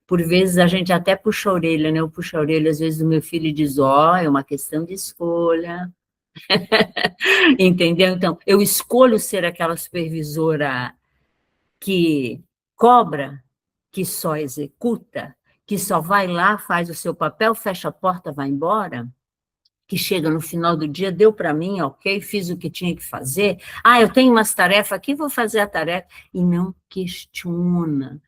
Por vezes a gente até puxa a orelha, né? Eu puxo a orelha, às vezes, do meu filho e diz, é uma questão de escolha. Entendeu? Então, eu escolho ser aquela supervisora que cobra, que só executa, que só vai lá, faz o seu papel, fecha a porta, vai embora, que chega no final do dia, deu para mim, ok, fiz o que tinha que fazer, eu tenho umas tarefas aqui, vou fazer a tarefa, e não questiona.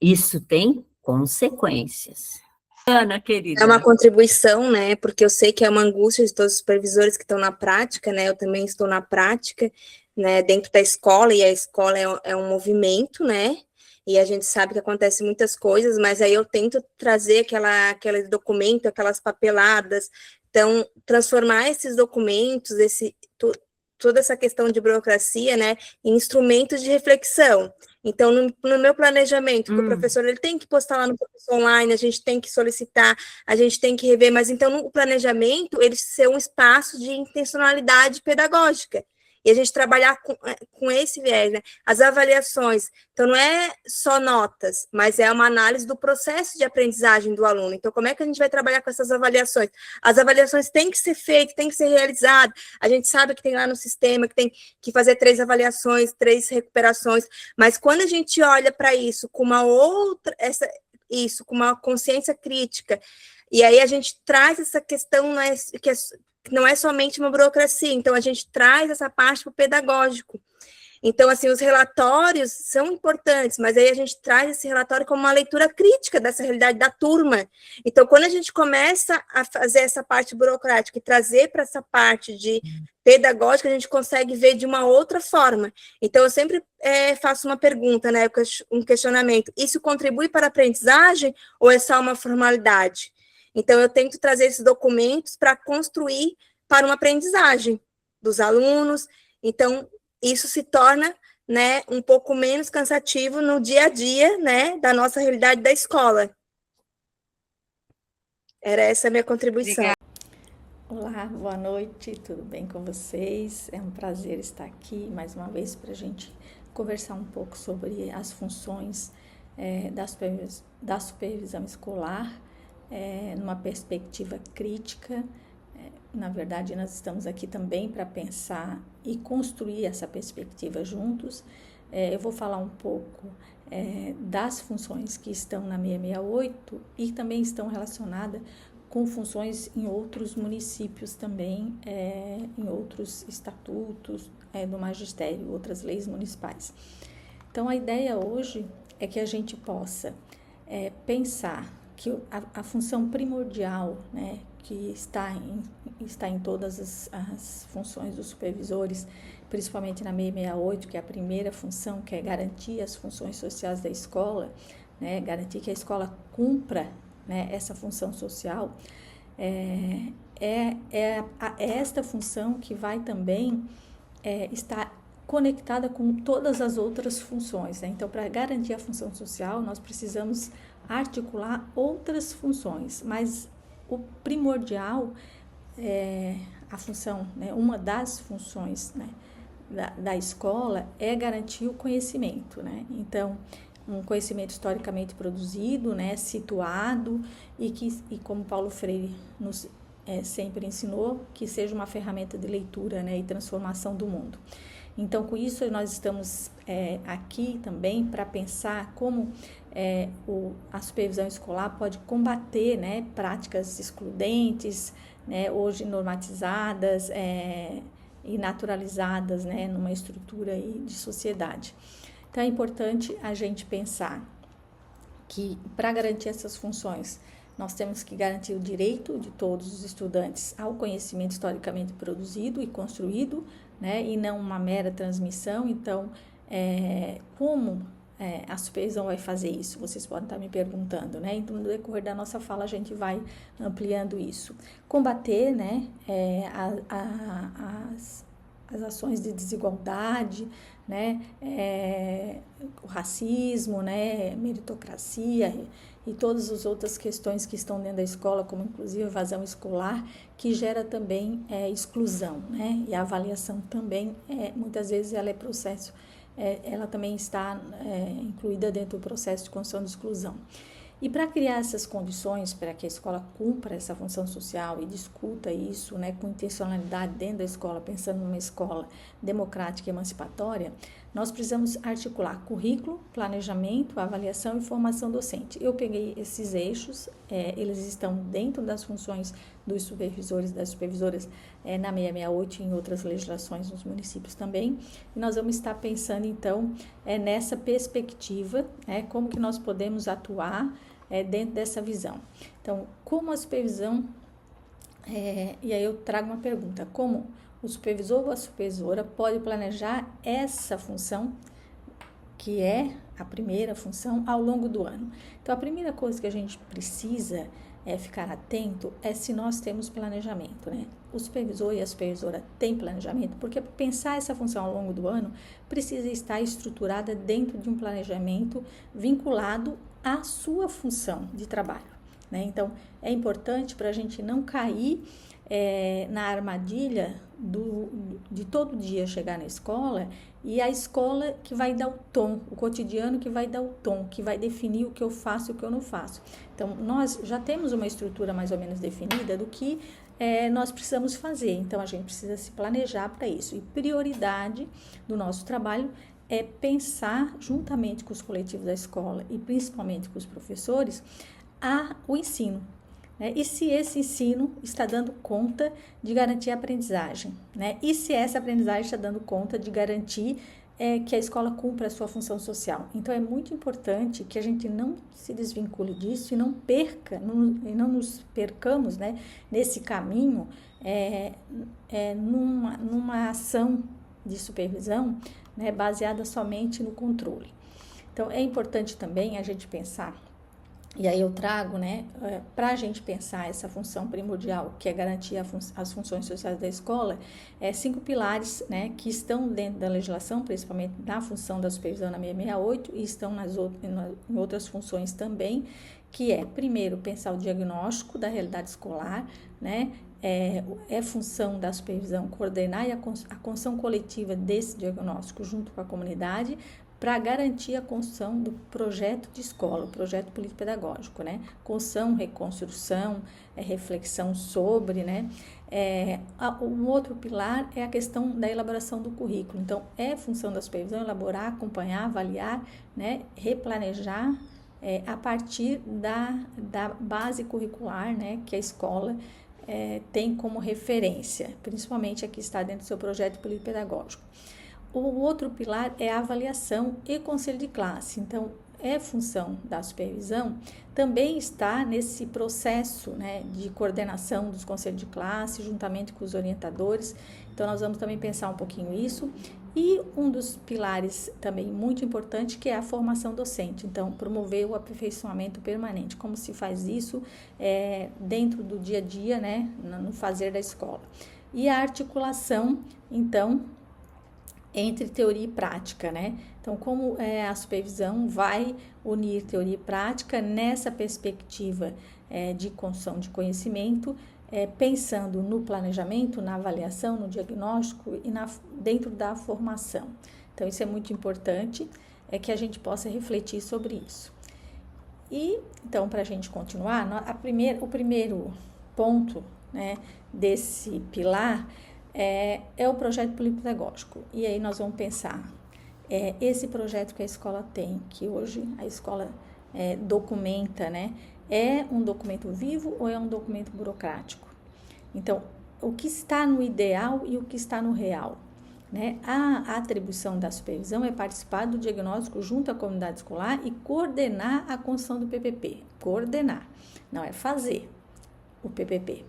Isso tem consequências. Ana, querida. É uma contribuição, né, porque eu sei que é uma angústia de todos os supervisores que estão na prática, né, eu também estou na prática, né, dentro da escola, e a escola é um movimento, né, e a gente sabe que acontece muitas coisas, mas aí eu tento trazer aquele documento, aquelas papeladas, então, transformar esses documentos, toda essa questão de burocracia, né, em instrumentos de reflexão. Então, no meu planejamento, que o professor ele tem que postar lá no professor online, a gente tem que solicitar, a gente tem que rever, mas então, no planejamento, ele ser um espaço de intencionalidade pedagógica. E a gente trabalhar com esse viés, né? As avaliações. Então, não é só notas, mas é uma análise do processo de aprendizagem do aluno. Então, como é que a gente vai trabalhar com essas avaliações? As avaliações têm que ser feitas, têm que ser realizadas. A gente sabe que tem lá no sistema que tem que fazer 3 avaliações, 3 recuperações, mas quando a gente olha para isso com uma com uma consciência crítica, e aí a gente traz essa questão, né, que não é somente uma burocracia, então a gente traz essa parte para o pedagógico. Então, assim, os relatórios são importantes, mas aí a gente traz esse relatório como uma leitura crítica dessa realidade da turma. Então, quando a gente começa a fazer essa parte burocrática e trazer para essa parte de pedagógica, a gente consegue ver de uma outra forma. Então, eu sempre faço uma pergunta, né, um questionamento. Isso contribui para a aprendizagem ou é só uma formalidade? Então, eu tento trazer esses documentos para construir para uma aprendizagem dos alunos. Então, isso se torna, né, um pouco menos cansativo no dia a dia, né, da nossa realidade da escola. Era essa a minha contribuição. Olá, boa noite, tudo bem com vocês? É um prazer estar aqui mais uma vez para a gente conversar um pouco sobre as funções da supervisão escolar, numa perspectiva crítica. Na verdade, nós estamos aqui também para pensar e construir essa perspectiva juntos. Eu vou falar um pouco das funções que estão na 668 e também estão relacionadas com funções em outros municípios também, em outros estatutos do magistério, outras leis municipais. Então, a ideia hoje é que a gente possa pensar que a função primordial, né, que está em todas as funções dos supervisores, principalmente na 668, que é a primeira função, que é garantir as funções sociais da escola, né, garantir que a escola cumpra, né, essa função social, esta função que vai também estar conectada com todas as outras funções, né? Então, para garantir a função social, nós precisamos articular outras funções, mas o primordial a função, né, uma das funções, né, da escola é garantir o conhecimento, né? Então, um conhecimento historicamente produzido, né, situado e como Paulo Freire nos sempre ensinou, que seja uma ferramenta de leitura, né, e transformação do mundo. Então, com isso, nós estamos aqui também para pensar como a supervisão escolar pode combater, né, práticas excludentes, né, hoje normatizadas e naturalizadas, né, numa estrutura aí de sociedade. Então, é importante a gente pensar que, para garantir essas funções, nós temos que garantir o direito de todos os estudantes ao conhecimento historicamente produzido e construído, né, e não uma mera transmissão. Então, como a supervisão vai fazer isso? Vocês podem estar me perguntando, né? Então, no decorrer da nossa fala, a gente vai ampliando isso. Combater, né, as ações de desigualdade, né, o racismo, né, meritocracia e todas as outras questões que estão dentro da escola, como inclusive a evasão escolar, que gera também exclusão, né, e a avaliação também, muitas vezes ela ela também está incluída dentro do processo de construção de exclusão. E para criar essas condições para que a escola cumpra essa função social e discuta isso, né, com intencionalidade dentro da escola, pensando numa escola democrática e emancipatória, nós precisamos articular currículo, planejamento, avaliação e formação docente. Eu peguei esses eixos, eles estão dentro das funções dos supervisores, das supervisoras na 668 e em outras legislações nos municípios também, e nós vamos estar pensando então nessa perspectiva, como que nós podemos atuar dentro dessa visão. Então, como a supervisão, e aí eu trago uma pergunta, como o supervisor ou a supervisora pode planejar essa função, que é a primeira função, ao longo do ano. Então, a primeira coisa que a gente precisa ficar atento se nós temos planejamento, né? O supervisor e a supervisora têm planejamento, porque para pensar essa função ao longo do ano, precisa estar estruturada dentro de um planejamento vinculado à sua função de trabalho, né? Então, é importante para a gente não cair na armadilha de todo dia chegar na escola e a escola que vai dar o tom, o cotidiano que vai dar o tom, que vai definir o que eu faço e o que eu não faço. Então, nós já temos uma estrutura mais ou menos definida do que nós precisamos fazer, então a gente precisa se planejar para isso. E prioridade do nosso trabalho é pensar, juntamente com os coletivos da escola e principalmente com os professores, o ensino. Né? E se esse ensino está dando conta de garantir a aprendizagem, né? E se essa aprendizagem está dando conta de garantir que a escola cumpra a sua função social. Então, é muito importante que a gente não se desvincule disso e não nos percamos, né, nesse caminho, numa ação de supervisão, né, baseada somente no controle. Então, é importante também a gente pensar, e aí eu trago, né, para a gente pensar essa função primordial, que é garantir as funções sociais da escola, 5 pilares, né, que estão dentro da legislação, principalmente na função da supervisão na 668, e estão em outras funções também, que é, primeiro, pensar o diagnóstico da realidade escolar, né, é função da supervisão coordenar a construção coletiva desse diagnóstico junto com a comunidade, para garantir a construção do projeto de escola, o projeto político-pedagógico, né? Construção, reconstrução, reflexão sobre, né? Um outro pilar é a questão da elaboração do currículo. Então, é função da supervisão elaborar, acompanhar, avaliar, né? Replanejar a partir da base curricular, né? Que a escola tem como referência, principalmente aqui está dentro do seu projeto político-pedagógico. O outro pilar é a avaliação e conselho de classe. Então, é função da supervisão também está nesse processo, né, de coordenação dos conselhos de classe, juntamente com os orientadores. Então, nós vamos também pensar um pouquinho isso. E um dos pilares também muito importante, que é a formação docente. Então, promover o aperfeiçoamento permanente. Como se faz isso dentro do dia a dia, né, no fazer da escola. E a articulação, então, entre teoria e prática, né? Então, como a supervisão vai unir teoria e prática nessa perspectiva de construção de conhecimento, pensando no planejamento, na avaliação, no diagnóstico e dentro da formação. Então, isso é muito importante, que a gente possa refletir sobre isso. E, então, para a gente continuar, o primeiro ponto, né, desse pilar é o projeto político-pedagógico. E aí nós vamos pensar, esse projeto que a escola tem, que hoje a escola documenta, né? É um documento vivo ou é um documento burocrático? Então, o que está no ideal e o que está no real? Né? A atribuição da supervisão é participar do diagnóstico junto à comunidade escolar e coordenar a construção do PPP. Coordenar, não é fazer o PPP.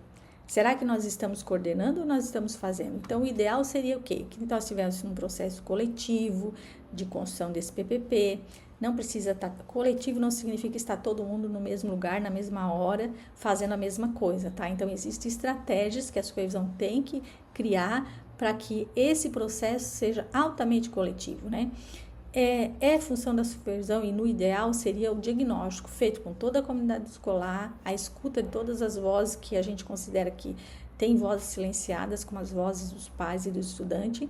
Será que nós estamos coordenando ou nós estamos fazendo? Então, o ideal seria o quê? Que nós tivéssemos um processo coletivo de construção desse PPP. Não precisa estar coletivo, não significa estar todo mundo no mesmo lugar, na mesma hora, fazendo a mesma coisa, tá? Então, existem estratégias que a supervisão tem que criar para que esse processo seja altamente coletivo, né? É função da supervisão e no ideal seria o diagnóstico feito com toda a comunidade escolar, a escuta de todas as vozes que a gente considera que tem vozes silenciadas, como as vozes dos pais e do estudante,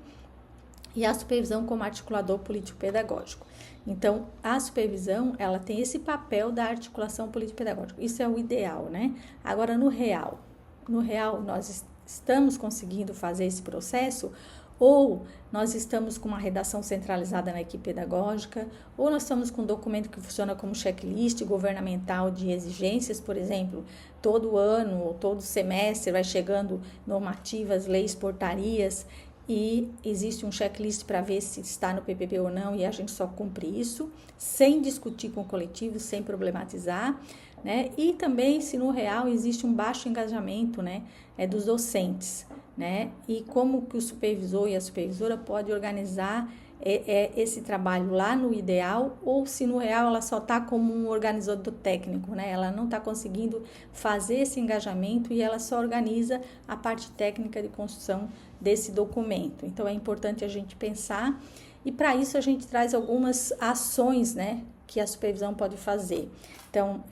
e a supervisão como articulador político-pedagógico. Então, a supervisão, ela tem esse papel da articulação político-pedagógica. Isso é o ideal, né? Agora, no real, nós estamos conseguindo fazer esse processo, ou nós estamos com uma redação centralizada na equipe pedagógica, ou nós estamos com um documento que funciona como checklist governamental de exigências, por exemplo, todo ano ou todo semestre vai chegando normativas, leis, portarias, e existe um checklist para ver se está no PPP ou não, e a gente só cumpre isso, sem discutir com o coletivo, sem problematizar, né? E também se no real existe um baixo engajamento, né, dos docentes, né? E como que o supervisor e a supervisora pode organizar esse trabalho lá no ideal, ou se no real ela só está como um organizador técnico, né? Ela não está conseguindo fazer esse engajamento e ela só organiza a parte técnica de construção desse documento. Então, é importante a gente pensar, e para isso a gente traz algumas ações, né, que a supervisão pode fazer. Então,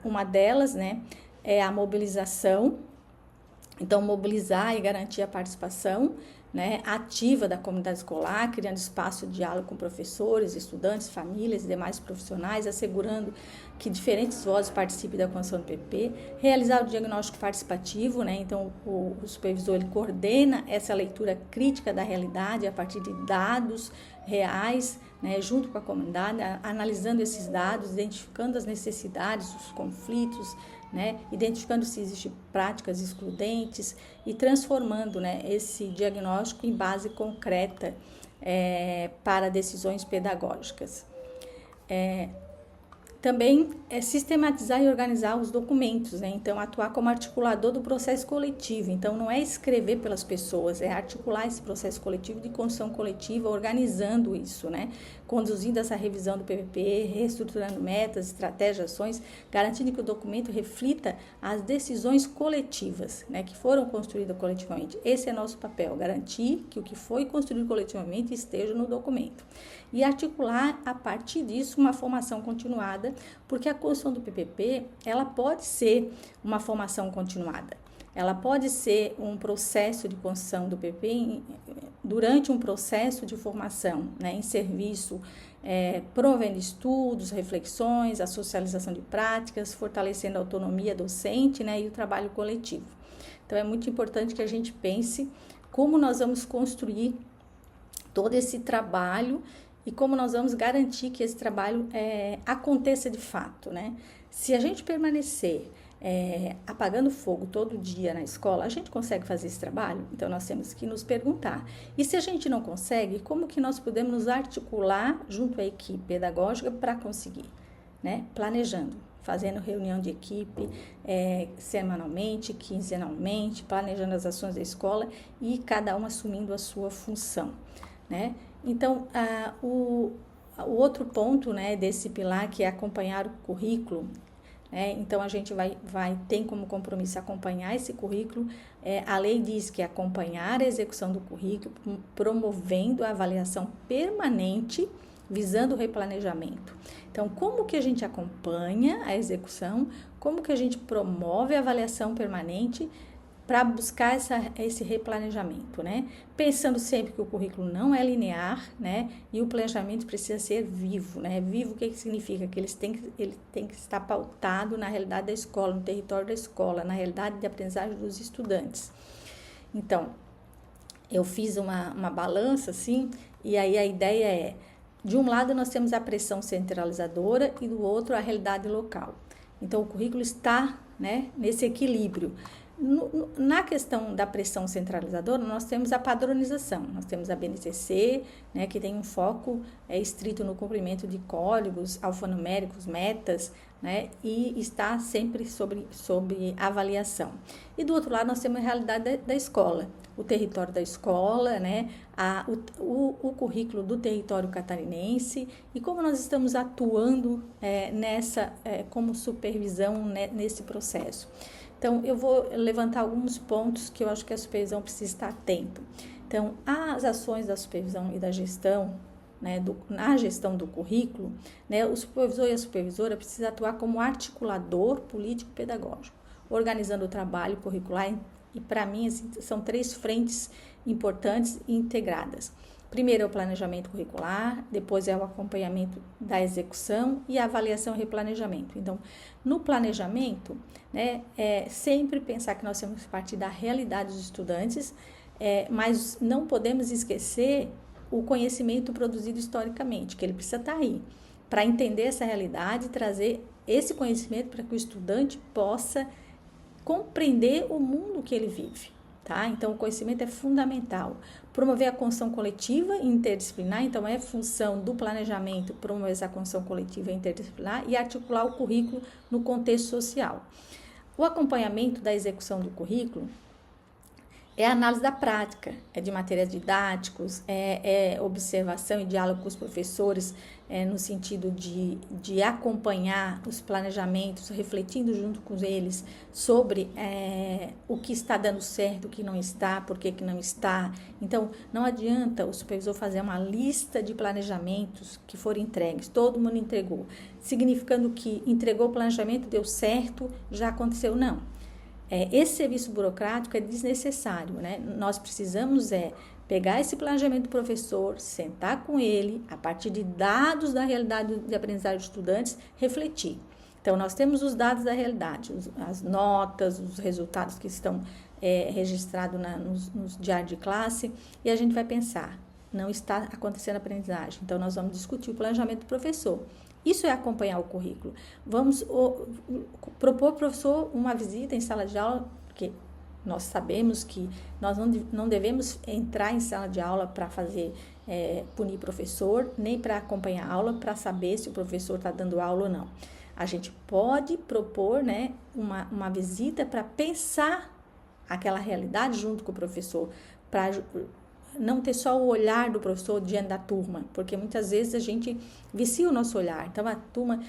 uma delas, né, é a mobilização. Então, mobilizar e garantir a participação, né, ativa da comunidade escolar, criando espaço de diálogo com professores, estudantes, famílias e demais profissionais, assegurando que diferentes vozes participem da construção do PP, realizar o diagnóstico participativo, né, então o supervisor ele coordena essa leitura crítica da realidade a partir de dados reais, né, junto com a comunidade, analisando esses dados, identificando as necessidades, os conflitos, né, identificando se existem práticas excludentes e transformando, né, esse diagnóstico em base concreta para decisões pedagógicas. Também sistematizar e organizar os documentos, né? Então, atuar como articulador do processo coletivo. Então, não é escrever pelas pessoas, é articular esse processo coletivo de construção coletiva, organizando isso, né? Conduzindo essa revisão do PPP, reestruturando metas, estratégias, ações, garantindo que o documento reflita as decisões coletivas, né? Que foram construídas coletivamente. Esse é nosso papel, garantir que o que foi construído coletivamente esteja no documento. E articular, a partir disso, uma formação continuada, porque a construção do PPP, ela pode ser uma formação continuada. Ela pode ser um processo de construção do PPP durante um processo de formação, né, em serviço, promovendo estudos, reflexões, a socialização de práticas, fortalecendo a autonomia docente, né, e o trabalho coletivo. Então, é muito importante que a gente pense como nós vamos construir todo esse trabalho e como nós vamos garantir que esse trabalho aconteça de fato, né? Se a gente permanecer apagando fogo todo dia na escola, a gente consegue fazer esse trabalho? Então, nós temos que nos perguntar. E se a gente não consegue, como que nós podemos nos articular junto à equipe pedagógica para conseguir? Né? Planejando, fazendo reunião de equipe semanalmente, quinzenalmente, planejando as ações da escola e cada um assumindo a sua função, né? Então, o outro ponto, né, desse pilar, que é acompanhar o currículo, então a gente tem como compromisso acompanhar esse currículo. A lei diz que acompanhar a execução do currículo, promovendo a avaliação permanente, visando o replanejamento. Então, como que a gente acompanha a execução, como que a gente promove a avaliação permanente para buscar esse replanejamento, né? Pensando sempre que o currículo não é linear, né? E o planejamento precisa ser vivo, né? Vivo, o que significa? Que ele tem que estar pautado na realidade da escola, no território da escola, na realidade de aprendizagem dos estudantes. Então, eu fiz uma balança, assim, e aí a ideia é, de um lado nós temos a pressão centralizadora e do outro a realidade local. Então, o currículo está, né, nesse equilíbrio. Na questão da pressão centralizadora, nós temos a padronização, nós temos a BNCC, né, que tem um foco estrito no cumprimento de códigos alfanuméricos, metas, né, e está sempre sobre avaliação. E do outro lado, nós temos a realidade da escola, o território da escola, né, o currículo do território catarinense e como nós estamos atuando como supervisão, né, nesse processo. Então, eu vou levantar alguns pontos que eu acho que a supervisão precisa estar atento. Então, as ações da supervisão e da gestão, né, na gestão do currículo, né, o supervisor e a supervisora precisam atuar como articulador político-pedagógico, organizando o trabalho curricular. E, para mim, assim, são 3 frentes importantes e integradas. Primeiro é o planejamento curricular, depois é o acompanhamento da execução e a avaliação e replanejamento. Então, no planejamento, né, sempre pensar que nós temos que partir da realidade dos estudantes, mas não podemos esquecer o conhecimento produzido historicamente, que ele precisa estar aí, para entender essa realidade e trazer esse conhecimento para que o estudante possa compreender o mundo que ele vive. Tá? Então, o conhecimento é fundamental. Promover a construção coletiva e interdisciplinar, então é função do planejamento promover essa construção coletiva e interdisciplinar e articular o currículo no contexto social. O acompanhamento da execução do currículo é a análise da prática, é de materiais didáticos, é observação e diálogo com os professores, no sentido de acompanhar os planejamentos, refletindo junto com eles sobre o que está dando certo, o que não está, por que não está. Então, não adianta o supervisor fazer uma lista de planejamentos que foram entregues, todo mundo entregou, significando que entregou o planejamento, deu certo, já aconteceu, não. Esse serviço burocrático é desnecessário, né? Nós precisamos pegar esse planejamento do professor, sentar com ele, a partir de dados da realidade de aprendizagem dos estudantes, refletir. Então, nós temos os dados da realidade, as notas, os resultados que estão registrados nos diários de classe, e a gente vai pensar, não está acontecendo aprendizagem. Então, nós vamos discutir o planejamento do professor. Isso é acompanhar o currículo. Vamos propor ao professor uma visita em sala de aula, porque nós sabemos que nós não devemos entrar em sala de aula para fazer punir professor, nem para acompanhar a aula, para saber se o professor está dando aula ou não. A gente pode propor, né, uma visita para pensar aquela realidade junto com o professor, para não ter só o olhar do professor diante da turma, porque muitas vezes a gente vicia o nosso olhar. Então, a turma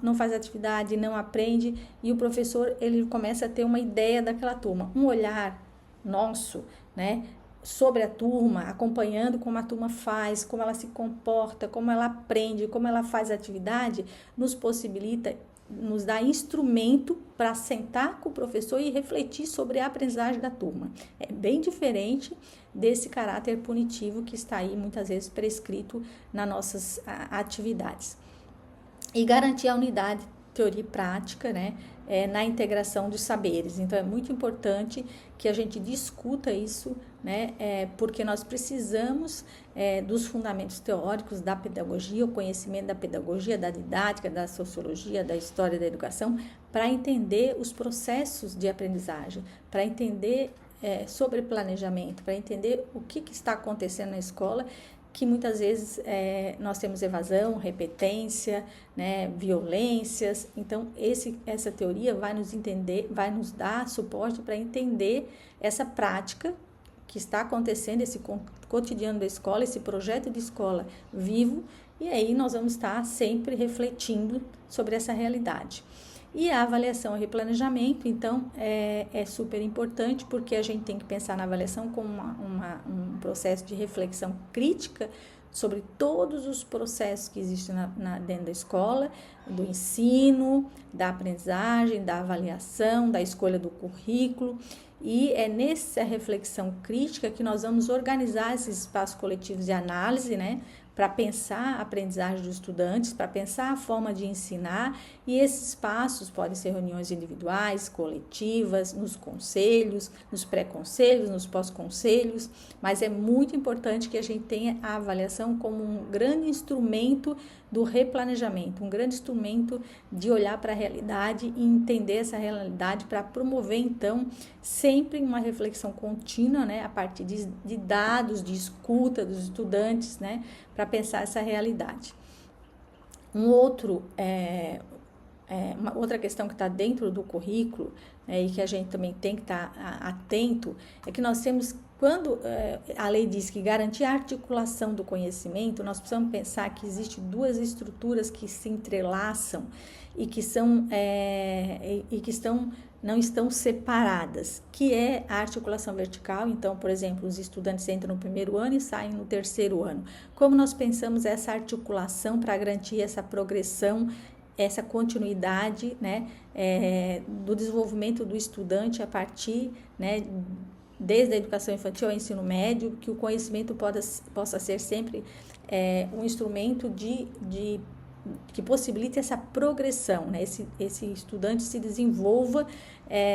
não faz atividade, não aprende, e o professor ele começa a ter uma ideia daquela turma, um olhar nosso, né, sobre a turma, acompanhando como a turma faz, como ela se comporta, como ela aprende, como ela faz a atividade, nos possibilita, nos dá instrumento para sentar com o professor e refletir sobre a aprendizagem da turma. É bem diferente desse caráter punitivo que está aí muitas vezes prescrito nas nossas atividades. E garantir a unidade, teoria e prática, né, na integração dos saberes. Então, é muito importante que a gente discuta isso, né, porque nós precisamos dos fundamentos teóricos da pedagogia, o conhecimento da pedagogia, da didática, da sociologia, da história da educação, para entender os processos de aprendizagem, para entender sobre planejamento, para entender o que está acontecendo na escola, que muitas vezes nós temos evasão, repetência, né, violências. Então, essa teoria vai nos dar suporte para entender essa prática que está acontecendo, esse cotidiano da escola, esse projeto de escola vivo, e aí nós vamos estar sempre refletindo sobre essa realidade. E a avaliação e replanejamento, então, é super importante, porque a gente tem que pensar na avaliação como um processo de reflexão crítica sobre todos os processos que existem dentro da escola, do ensino, da aprendizagem, da avaliação, da escolha do currículo. E é nessa reflexão crítica que nós vamos organizar esses espaços coletivos de análise, né, para pensar a aprendizagem dos estudantes, para pensar a forma de ensinar, e esses espaços podem ser reuniões individuais, coletivas, nos conselhos, nos pré-conselhos, nos pós-conselhos, mas é muito importante que a gente tenha a avaliação como um grande instrumento do replanejamento, um grande instrumento de olhar para a realidade e entender essa realidade para promover, então, sempre uma reflexão contínua, né, a partir de dados, de escuta dos estudantes, né, para pensar essa realidade. Uma outra questão que está dentro do currículo, e que a gente também tem que estar atento, é que nós temos, quando a lei diz que garantir a articulação do conhecimento, nós precisamos pensar que existem duas estruturas que se entrelaçam e que não estão separadas, que é a articulação vertical. Então, por exemplo, os estudantes entram no primeiro ano e saem no terceiro ano. Como nós pensamos essa articulação para garantir essa progressão, essa continuidade, né, do desenvolvimento do estudante a partir, né, desde a educação infantil ao ensino médio, que o conhecimento possa ser sempre um instrumento que possibilite essa progressão, né? Esse estudante se desenvolva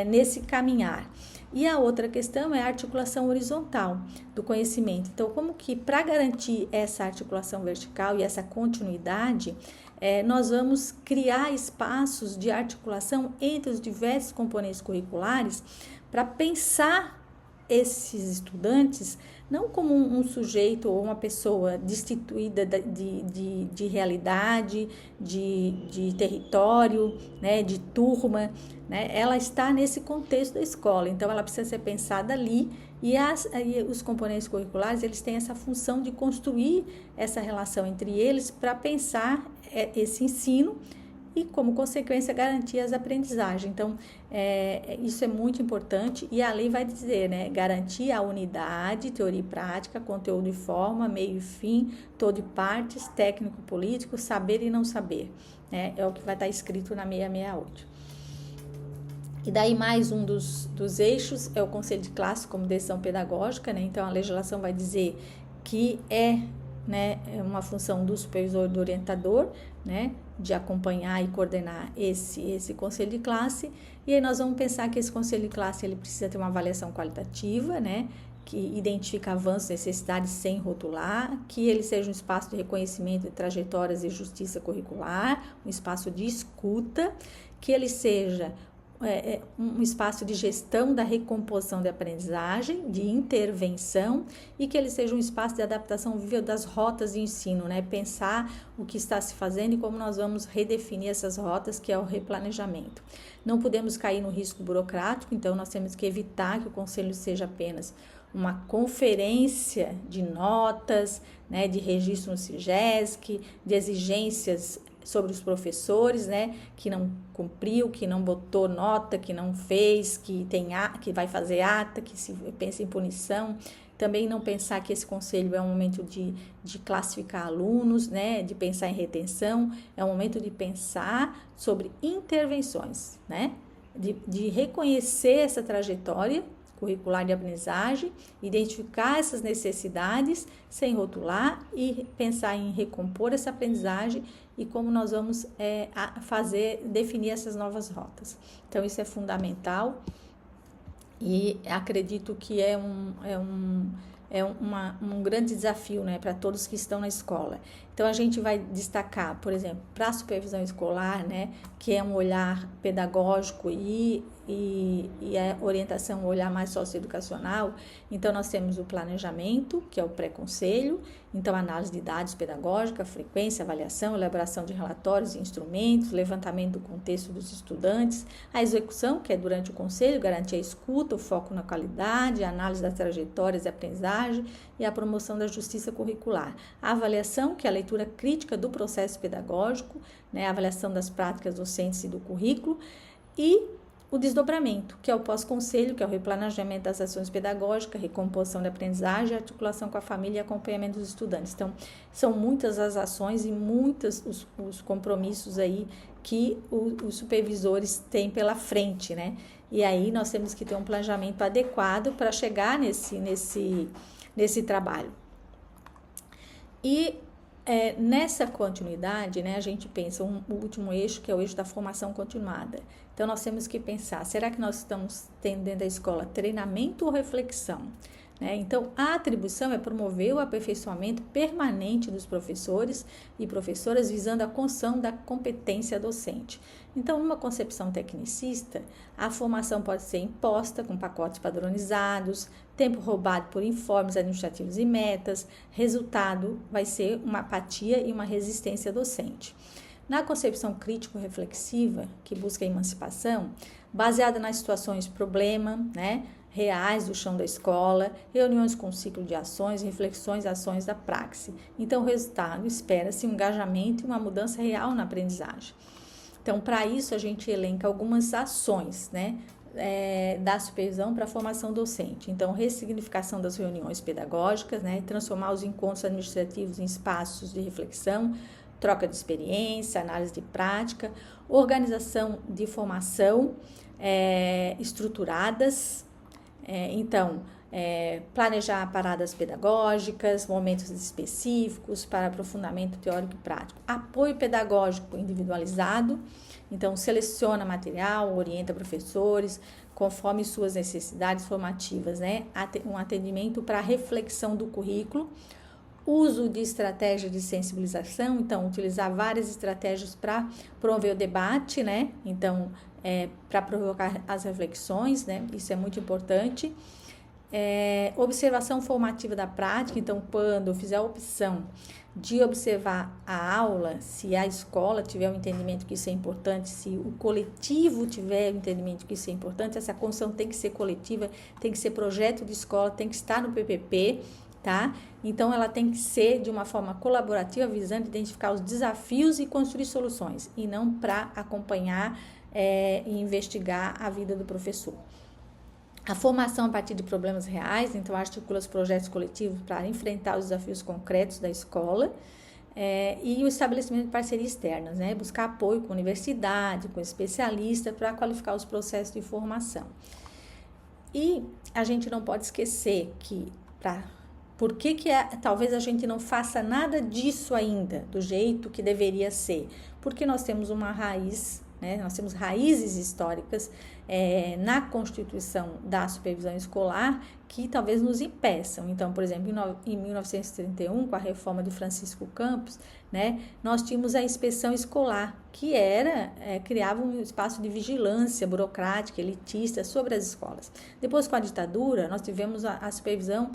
nesse caminhar. E a outra questão é a articulação horizontal do conhecimento. Então, como que para garantir essa articulação vertical e essa continuidade, nós vamos criar espaços de articulação entre os diversos componentes curriculares para pensar esses estudantes não como um sujeito ou uma pessoa destituída de realidade, de território, né, de turma, né? Ela está nesse contexto da escola, então ela precisa ser pensada ali, e os componentes curriculares, eles têm essa função de construir essa relação entre eles para pensar esse ensino e, como consequência, garantir as aprendizagens. Então, isso é muito importante, e a lei vai dizer, né, garantir a unidade, teoria e prática, conteúdo e forma, meio e fim, todo e partes, técnico, político, saber e não saber, né, é o que vai estar escrito na 668. E daí mais um dos eixos é o conselho de classe como decisão pedagógica, né, então a legislação vai dizer que né, uma função do supervisor e do orientador, né, de acompanhar e coordenar esse conselho de classe. E aí nós vamos pensar que esse conselho de classe ele precisa ter uma avaliação qualitativa, né, que identifica avanços e necessidades sem rotular, que ele seja um espaço de reconhecimento de trajetórias e justiça curricular, um espaço de escuta, que ele seja um espaço de gestão da recomposição de aprendizagem, de intervenção, e que ele seja um espaço de adaptação vível das rotas de ensino, né? Pensar o que está se fazendo e como nós vamos redefinir essas rotas, que é o replanejamento. Não podemos cair no risco burocrático, então nós temos que evitar que o conselho seja apenas uma conferência de notas, né, de registro no SIGESC, de exigências sobre os professores, né, que não cumpriu, que não botou nota, que não fez, que vai fazer ata, que se pensa em punição. Também não pensar que esse conselho é um momento de classificar alunos, né, de pensar em retenção, é um momento de pensar sobre intervenções, né, de reconhecer essa trajetória curricular de aprendizagem, identificar essas necessidades sem rotular e pensar em recompor essa aprendizagem e como nós vamos definir essas novas rotas. Então, isso é fundamental e acredito que é um grande desafio, né, para todos que estão na escola. Então, a gente vai destacar, por exemplo, para a supervisão escolar, né, que é um olhar pedagógico e a orientação, um olhar mais socioeducacional. Então, nós temos o planejamento, que é o pré-conselho, então, análise de dados pedagógica, frequência, avaliação, elaboração de relatórios e instrumentos, levantamento do contexto dos estudantes, a execução, que é durante o conselho, garantir a escuta, o foco na qualidade, a análise das trajetórias de aprendizagem e a promoção da justiça curricular. A avaliação, que é a leitura crítica do processo pedagógico, né, a avaliação das práticas docentes e do currículo, e o desdobramento, que é o pós-conselho, que é o replanejamento das ações pedagógicas, recomposição da aprendizagem, articulação com a família e acompanhamento dos estudantes. Então, são muitas as ações e muitos os compromissos aí que os supervisores têm pela frente, né? E aí nós temos que ter um planejamento adequado para chegar nesse trabalho. E nessa continuidade, né, a gente pensa o último eixo, que é o eixo da formação continuada. Então, nós temos que pensar, será que nós estamos tendo dentro da escola treinamento ou reflexão? Né? Então, a atribuição é promover o aperfeiçoamento permanente dos professores e professoras visando a construção da competência docente. Então, numa concepção tecnicista, a formação pode ser imposta com pacotes padronizados, tempo roubado por informes administrativos e metas, resultado vai ser uma apatia e uma resistência docente. Na concepção crítico-reflexiva, que busca a emancipação, baseada nas situações problema, né, reais do chão da escola, reuniões com ciclo de ações, reflexões, ações da praxe. Então, o resultado espera-se um engajamento e uma mudança real na aprendizagem. Então, para isso, a gente elenca algumas ações, né, da supervisão para a formação docente. Então, ressignificação das reuniões pedagógicas, né, transformar os encontros administrativos em espaços de reflexão, troca de experiência, análise de prática, organização de formação estruturadas. Planejar paradas pedagógicas, momentos específicos para aprofundamento teórico e prático. Apoio pedagógico individualizado, então seleciona material, orienta professores conforme suas necessidades formativas, né? Um atendimento para reflexão do currículo, uso de estratégia de sensibilização, então utilizar várias estratégias para promover o debate, né? Então, para provocar as reflexões, né? Isso é muito importante. Observação formativa da prática, então quando eu fizer a opção de observar a aula, se a escola tiver o entendimento que isso é importante, se o coletivo tiver o entendimento que isso é importante, essa construção tem que ser coletiva, tem que ser projeto de escola, tem que estar no PPP, tá? Então, ela tem que ser de uma forma colaborativa, visando identificar os desafios e construir soluções, e não para acompanhar e investigar a vida do professor. A formação a partir de problemas reais, então articula os projetos coletivos para enfrentar os desafios concretos da escola, e o estabelecimento de parcerias externas, né? Buscar apoio com a universidade, com especialistas para qualificar os processos de formação. E a gente não pode esquecer que para Por que talvez a gente não faça nada disso ainda, do jeito que deveria ser? Porque nós temos uma raiz, né? Nós temos raízes históricas na constituição da supervisão escolar que talvez nos impeçam. Então, por exemplo, em 1931, com a reforma de Francisco Campos, né, nós tínhamos a inspeção escolar, que criava um espaço de vigilância burocrática, elitista sobre as escolas. Depois, com a ditadura, nós tivemos a supervisão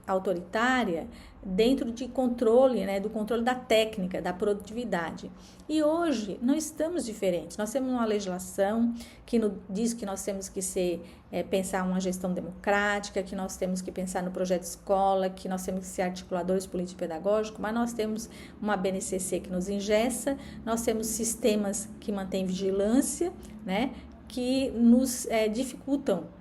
autoritária dentro de controle, né, do controle da técnica, da produtividade. E hoje não estamos diferentes. Nós temos uma legislação que diz que nós temos que pensar uma gestão democrática, que nós temos que pensar no projeto escola, que nós temos que ser articuladores político-pedagógicos, mas nós temos uma BNCC que nos engessa, nós temos sistemas que mantêm vigilância, né, que nos dificultam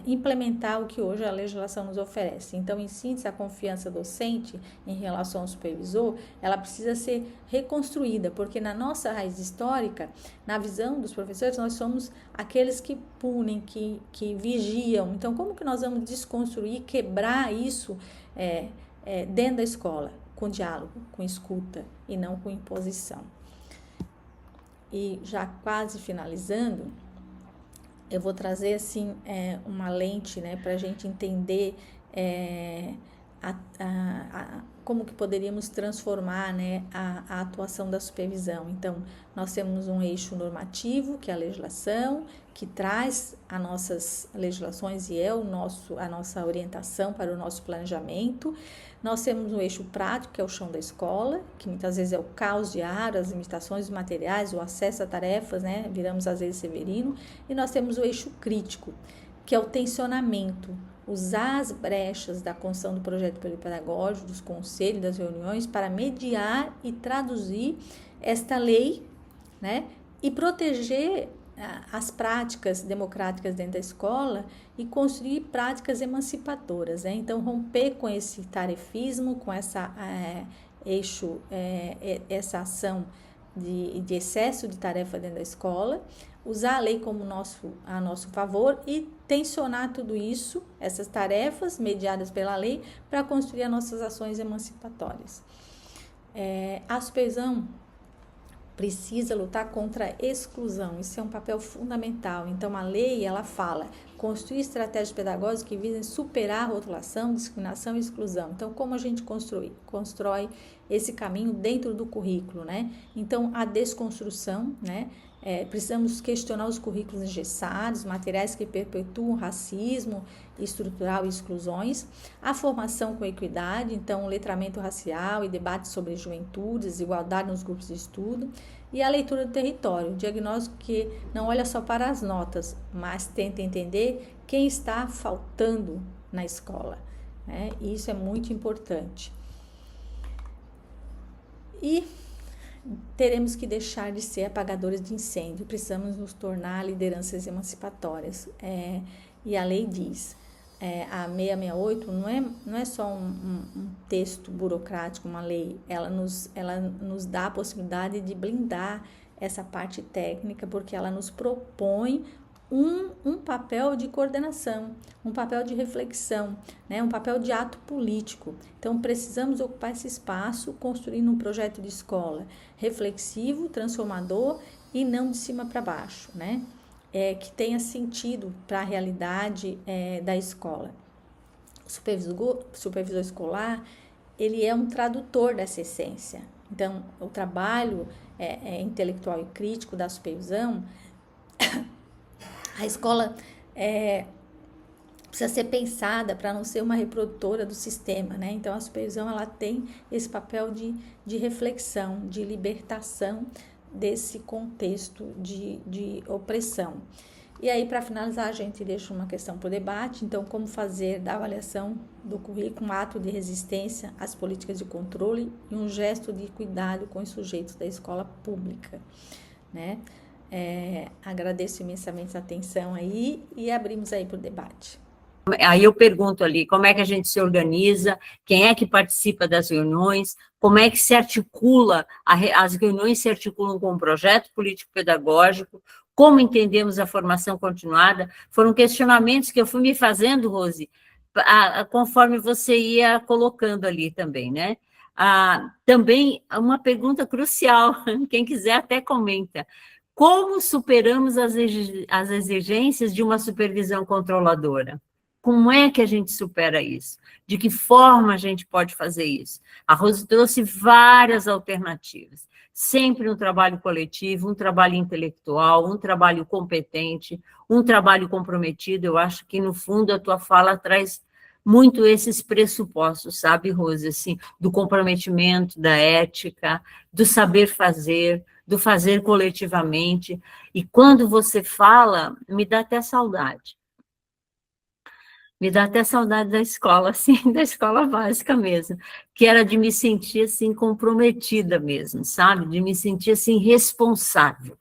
implementar o que hoje a legislação nos oferece. Então, em síntese, a confiança docente em relação ao supervisor, ela precisa ser reconstruída, porque na nossa raiz histórica, na visão dos professores, nós somos aqueles que punem, que vigiam. Então, como que nós vamos desconstruir, quebrar isso dentro da escola? Com diálogo, com escuta e não com imposição. E já quase finalizando, eu vou trazer assim uma lente, né, para a gente entender como que poderíamos transformar, né, a atuação da supervisão. Então, nós temos um eixo normativo, que é a legislação, que traz as nossas legislações e a nossa orientação para o nosso planejamento. Nós temos um eixo prático, que é o chão da escola, que muitas vezes é o caos diário, as limitações dos materiais, o acesso a tarefas, né? Viramos às vezes severino. E nós temos o eixo crítico, que é o tensionamento, usar as brechas da construção do projeto pedagógico, dos conselhos, das reuniões, para mediar e traduzir esta lei, né? E proteger as práticas democráticas dentro da escola e construir práticas emancipadoras, né? Então, romper com esse tarefismo, com essa essa ação de excesso de tarefa dentro da escola, usar a lei como a nosso favor e tensionar tudo isso, essas tarefas mediadas pela lei, para construir as nossas ações emancipatórias. A supervisão precisa lutar contra a exclusão, isso é um papel fundamental. Então, a lei, ela fala, construir estratégias pedagógicas que visem superar a rotulação, discriminação e exclusão. Então, como a gente constrói esse caminho dentro do currículo, né? Então, a desconstrução, né? Precisamos questionar os currículos engessados, materiais que perpetuam racismo estrutural e exclusões, a formação com equidade, então o letramento racial e debate sobre juventudes, igualdade nos grupos de estudo, e a leitura do território, diagnóstico que não olha só para as notas, mas tenta entender quem está faltando na escola, né? E isso é muito importante. E teremos que deixar de ser apagadores de incêndio, precisamos nos tornar lideranças emancipatórias. E a lei diz, a 668 não é só um texto burocrático, uma lei, ela nos dá a possibilidade de blindar essa parte técnica, porque ela nos propõe um papel de coordenação, um papel de reflexão, né? Um papel de ato político. Então, precisamos ocupar esse espaço construindo um projeto de escola reflexivo, transformador e não de cima para baixo, né? Que tenha sentido para a realidade da escola. O supervisor escolar, ele é um tradutor dessa essência. Então, o trabalho intelectual e crítico da supervisão, a escola precisa ser pensada para não ser uma reprodutora do sistema, né? Então, a supervisão, ela tem esse papel de reflexão, de libertação desse contexto de opressão. E aí, para finalizar, a gente deixa uma questão para o debate. Então, como fazer da avaliação do currículo um ato de resistência às políticas de controle e um gesto de cuidado com os sujeitos da escola pública, né? Agradeço imensamente a atenção aí e abrimos aí para o debate. Aí eu pergunto ali, como é que a gente se organiza, quem é que participa das reuniões, como é que se articula, as reuniões se articulam com um projeto político-pedagógico, como entendemos a formação continuada. Foram questionamentos que eu fui me fazendo, Rose, conforme você ia colocando ali também, né? Também uma pergunta crucial, quem quiser até comenta. Como superamos as exigências de uma supervisão controladora? Como é que a gente supera isso? De que forma a gente pode fazer isso? A Rose trouxe várias alternativas. Sempre um trabalho coletivo, um trabalho intelectual, um trabalho competente, um trabalho comprometido. Eu acho que, no fundo, a tua fala traz muito esses pressupostos, sabe, Rose? Assim, do comprometimento, da ética, do saber fazer, do fazer coletivamente. E quando você fala, me dá até saudade. Me dá até saudade da escola, assim, da escola básica mesmo, que era de me sentir, assim, comprometida mesmo, sabe? De me sentir, assim, responsável.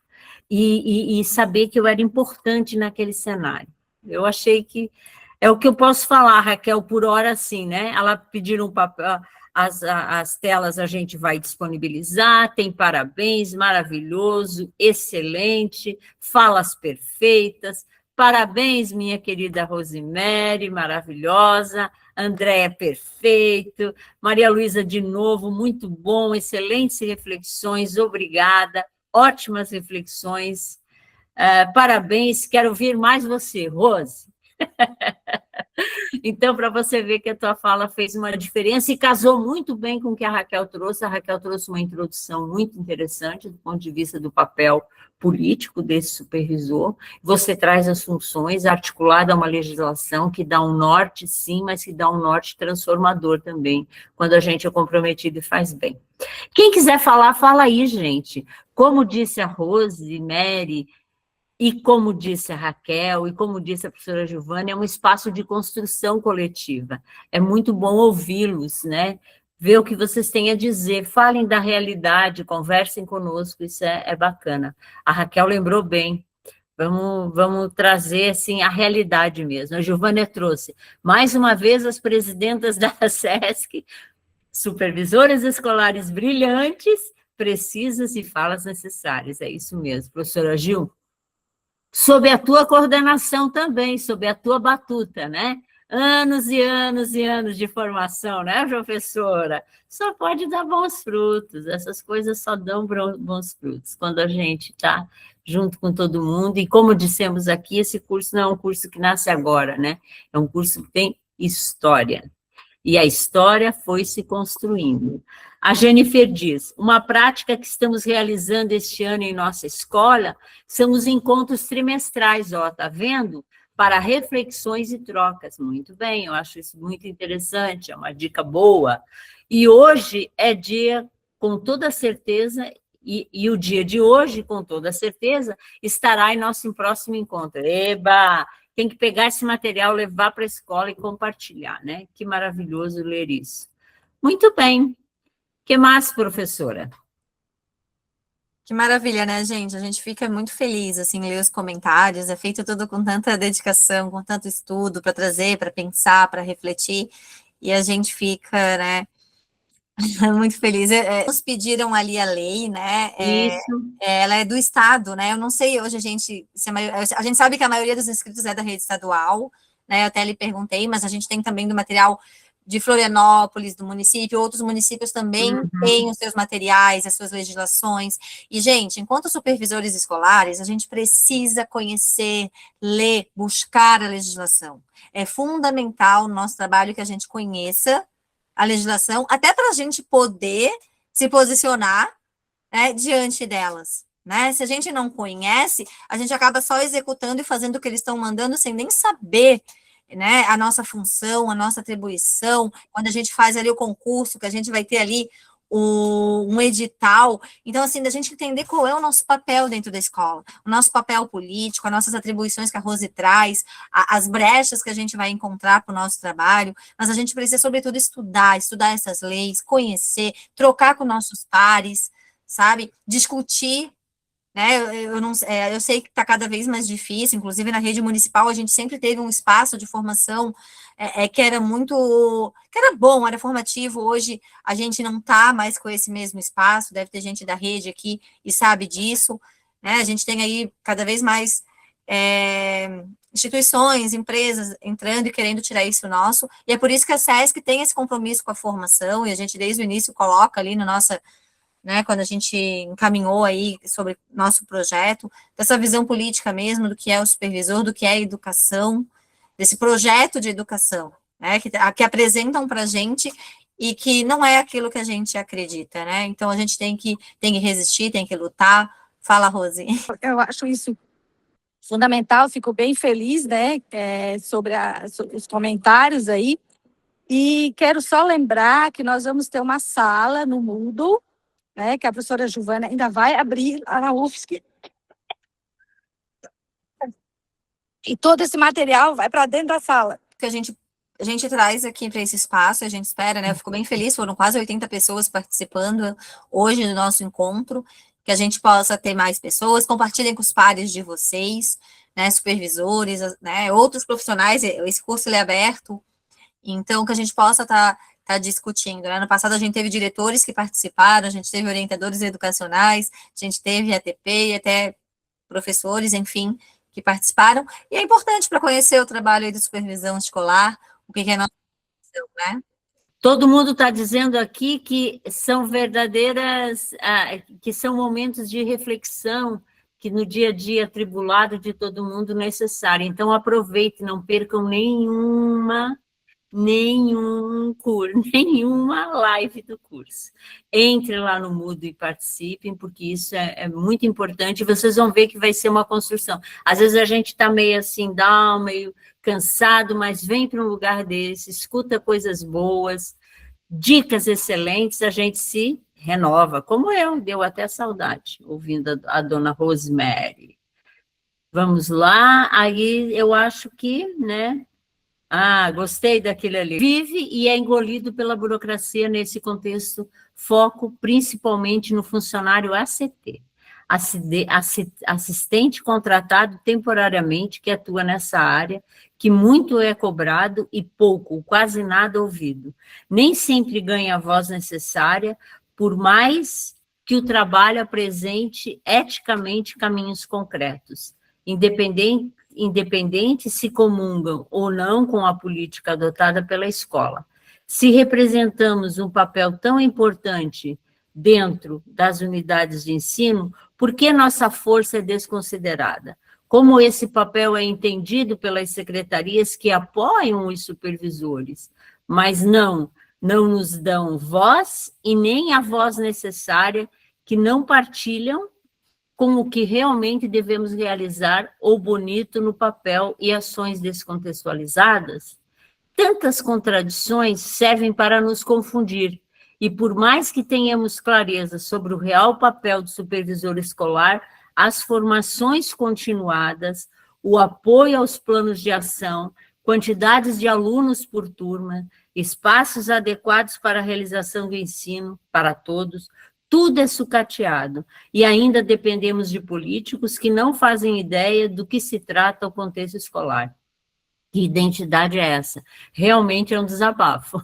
E saber que eu era importante naquele cenário. Eu achei que é o que eu posso falar, Raquel, por hora, assim, né? Ela pediram um papel, as telas a gente vai disponibilizar, tem parabéns, maravilhoso, excelente, falas perfeitas, parabéns, minha querida Rosemary, maravilhosa, Andréia, perfeito, Maria Luísa, de novo, muito bom, excelentes reflexões, obrigada, ótimas reflexões, parabéns, quero ouvir mais você, Rose. Então, para você ver que a tua fala fez uma diferença e casou muito bem com o que a Raquel trouxe uma introdução muito interessante do ponto de vista do papel político desse supervisor. Você traz as funções articulada a uma legislação que dá um norte, sim, mas que dá um norte transformador também, quando a gente é comprometido e faz bem. Quem quiser falar, fala aí, gente. Como disse a Rose, Mary, e como disse a Raquel, e como disse a professora Giovana, é um espaço de construção coletiva. É muito bom ouvi-los, né? Ver o que vocês têm a dizer, falem da realidade, conversem conosco, isso é bacana. A Raquel lembrou bem, vamos trazer, assim, a realidade mesmo. A Giovana trouxe, mais uma vez, as presidentas da SESC, supervisoras escolares brilhantes, precisas e falas necessárias, é isso mesmo. Professora Gil? Sob a tua coordenação também, sob a tua batuta, né? Anos e anos e anos de formação, né, professora? Só pode dar bons frutos, essas coisas só dão bons frutos quando a gente está junto com todo mundo. E como dissemos aqui, esse curso não é um curso que nasce agora, né? É um curso que tem história. E a história foi se construindo. A Jennifer diz, uma prática que estamos realizando este ano em nossa escola são os encontros trimestrais, ó, tá vendo? Para reflexões e trocas. Muito bem, eu acho isso muito interessante, é uma dica boa. E hoje é dia, com toda certeza, e o dia de hoje, com toda certeza, estará em nosso próximo encontro. Eba! Tem que pegar esse material, levar para a escola e compartilhar, né? Que maravilhoso ler isso. Muito bem. O que mais, professora? Que maravilha, né, gente? A gente fica muito feliz, assim, ler os comentários, é feito tudo com tanta dedicação, com tanto estudo para trazer, para pensar, para refletir, e a gente fica, né, muito feliz. Nos pediram ali a lei, né? Isso. Ela é do Estado, né? Eu não sei hoje a gente sabe que a maioria dos inscritos é da rede estadual, né? Eu até lhe perguntei, mas a gente tem também do material de Florianópolis, do município, outros municípios também têm os seus materiais, as suas legislações. E, gente, enquanto supervisores escolares, a gente precisa conhecer, ler, buscar a legislação. É fundamental no nosso trabalho que a gente conheça a legislação, até para a gente poder se posicionar, né, diante delas, né? Se a gente não conhece, a gente acaba só executando e fazendo o que eles estão mandando sem nem saber, né, a nossa função, a nossa atribuição, quando a gente faz ali o concurso, que a gente vai ter ali um edital. Então, assim, da gente entender qual é o nosso papel dentro da escola, o nosso papel político, as nossas atribuições que a Rose traz, as brechas que a gente vai encontrar para o nosso trabalho, mas a gente precisa, sobretudo, estudar essas leis, conhecer, trocar com nossos pares, sabe? Discutir, né? Eu sei que está cada vez mais difícil, inclusive na rede municipal a gente sempre teve um espaço de formação que era bom, era formativo. Hoje a gente não está mais com esse mesmo espaço, deve ter gente da rede aqui e sabe disso, né? A gente tem aí cada vez mais instituições, empresas entrando e querendo tirar isso nosso, e é por isso que a SESC tem esse compromisso com a formação, e a gente desde o início coloca ali no nossa, né, quando a gente encaminhou aí sobre nosso projeto, dessa visão política mesmo, do que é o supervisor, do que é a educação, desse projeto de educação, né, que apresentam para a gente, e que não é aquilo que a gente acredita, né, então a gente tem que resistir, tem que lutar. Fala, Rose. Eu acho isso fundamental, fico bem feliz, né, sobre os comentários aí, e quero só lembrar que nós vamos ter uma sala no Moodle, né, que a professora Giovana ainda vai abrir lá na UFSC, e todo esse material vai para dentro da sala. Que a gente traz aqui para esse espaço, a gente espera, né, eu fico bem feliz, foram quase 80 pessoas participando hoje do nosso encontro, que a gente possa ter mais pessoas, compartilhem com os pares de vocês, né, supervisores, né, outros profissionais, esse curso ele é aberto, então que a gente possa estar discutindo, né, no passado a gente teve diretores que participaram, a gente teve orientadores educacionais, a gente teve ATP e até professores, enfim, que participaram, e é importante para conhecer o trabalho aí de supervisão escolar, o que é nossa missão, né? Todo mundo está dizendo aqui que são verdadeiras, que são momentos de reflexão, que no dia a dia atribulado de todo mundo necessário. Então, aproveite, não percam nenhuma live do curso. Entre lá no Moodle e participem, porque isso é muito importante, e vocês vão ver que vai ser uma construção. Às vezes a gente está meio assim, down, meio cansado, mas vem para um lugar desse, escuta coisas boas, dicas excelentes, a gente se renova, como deu até saudade, ouvindo a dona Rosemary. Vamos lá, aí eu acho que, né, gostei daquele ali. Vive e é engolido pela burocracia nesse contexto, foco principalmente no funcionário ACT, assistente contratado temporariamente que atua nessa área, que muito é cobrado e pouco, quase nada ouvido. Nem sempre ganha a voz necessária, por mais que o trabalho apresente eticamente caminhos concretos, independente se comungam ou não com a política adotada pela escola. Se representamos um papel tão importante dentro das unidades de ensino, por que nossa força é desconsiderada? Como esse papel é entendido pelas secretarias que apoiam os supervisores, mas não nos dão voz e nem a voz necessária, que não partilham com o que realmente devemos realizar ou bonito no papel e ações descontextualizadas? Tantas contradições servem para nos confundir, e por mais que tenhamos clareza sobre o real papel do supervisor escolar, as formações continuadas, o apoio aos planos de ação, quantidades de alunos por turma, espaços adequados para a realização do ensino para todos, tudo é sucateado, e ainda dependemos de políticos que não fazem ideia do que se trata o contexto escolar. Que identidade é essa? Realmente é um desabafo.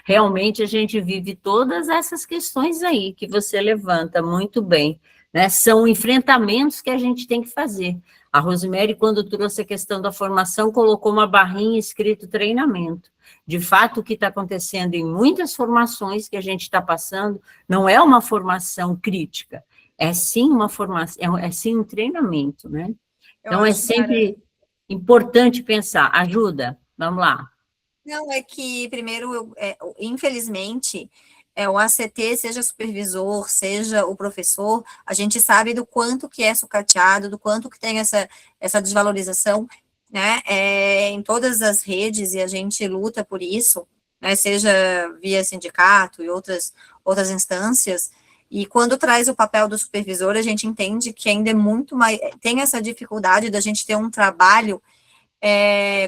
Realmente a gente vive todas essas questões aí que você levanta muito bem, né? São enfrentamentos que a gente tem que fazer. A Rosemary, quando trouxe a questão da formação, colocou uma barrinha escrito treinamento. De fato, o que está acontecendo em muitas formações que a gente está passando não é uma formação crítica, é sim uma formação, é sim um treinamento, né? Então, é sempre importante pensar. Ajuda, vamos lá. Não, é que, primeiro, infelizmente, o ACT, seja supervisor, seja o professor, a gente sabe do quanto que é sucateado, do quanto que tem essa desvalorização, né, em todas as redes, e a gente luta por isso, né, seja via sindicato e outras instâncias, e quando traz o papel do supervisor, a gente entende que ainda é muito mais, tem essa dificuldade da gente ter um trabalho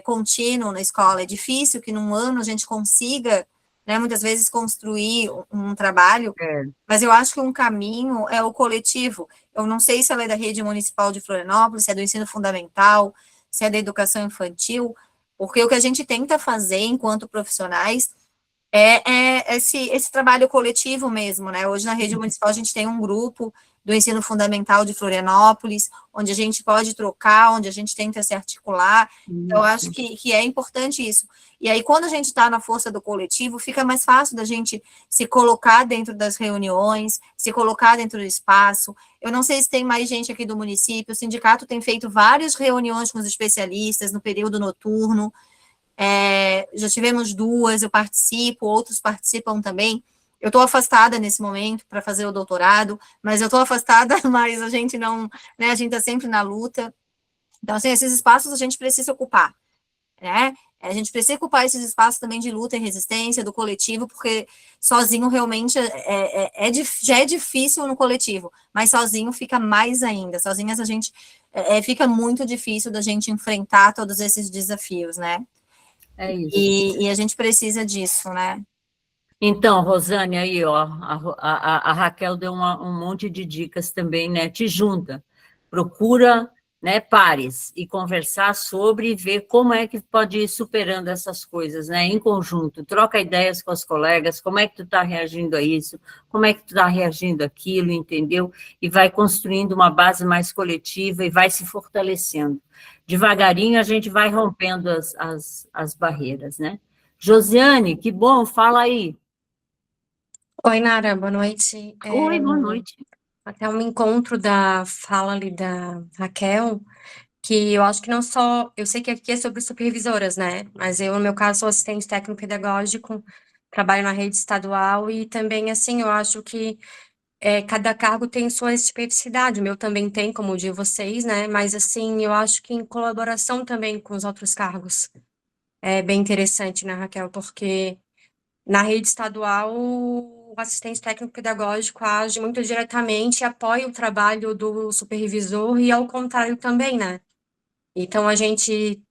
contínuo na escola. É difícil que num ano a gente consiga, né, muitas vezes construir um trabalho, mas eu acho que um caminho é o coletivo. Eu não sei se ela é da rede municipal de Florianópolis, se é do ensino fundamental, se é da educação infantil, porque o que a gente tenta fazer enquanto profissionais é esse trabalho coletivo mesmo, né? Hoje na rede municipal a gente tem um grupo do ensino fundamental de Florianópolis, onde a gente pode trocar, onde a gente tenta se articular. Então, eu acho que é importante isso. E aí, quando a gente está na força do coletivo, fica mais fácil da gente se colocar dentro das reuniões, se colocar dentro do espaço. Eu não sei se tem mais gente aqui do município, o sindicato tem feito várias reuniões com os especialistas no período noturno, já tivemos 2, eu participo, outros participam também. Eu estou afastada nesse momento para fazer o doutorado, mas eu estou afastada, mas a gente não, né, a gente está sempre na luta. Então, assim, esses espaços a gente precisa ocupar, né? A gente precisa ocupar esses espaços também de luta e resistência, do coletivo, porque sozinho realmente já é difícil no coletivo, mas sozinho fica mais ainda. Sozinhas a gente fica muito difícil da gente enfrentar todos esses desafios, né? É isso. E a gente precisa disso, né? Então, Rosane, aí, ó, a Raquel deu um monte de dicas também, né? Te junta, procura, né, pares e conversar sobre e ver como é que pode ir superando essas coisas, né? Em conjunto, troca ideias com as colegas, como é que tu está reagindo a isso, como é que tu está reagindo àquilo, entendeu? E vai construindo uma base mais coletiva e vai se fortalecendo. Devagarinho a gente vai rompendo as barreiras, né? Josiane, que bom, fala aí. Oi, Nara, boa noite. Oi, boa noite. Até um encontro da fala ali da Raquel, que eu acho que não só, eu sei que aqui é sobre supervisoras, né? Mas eu, no meu caso, sou assistente técnico-pedagógico, trabalho na rede estadual e também, assim, eu acho que cada cargo tem sua especificidade, o meu também tem, como o de vocês, né? Mas, assim, eu acho que em colaboração também com os outros cargos é bem interessante, né, Raquel? Porque na rede estadual, o assistente técnico-pedagógico age muito diretamente e apoia o trabalho do supervisor e ao contrário também, né? Então, a gente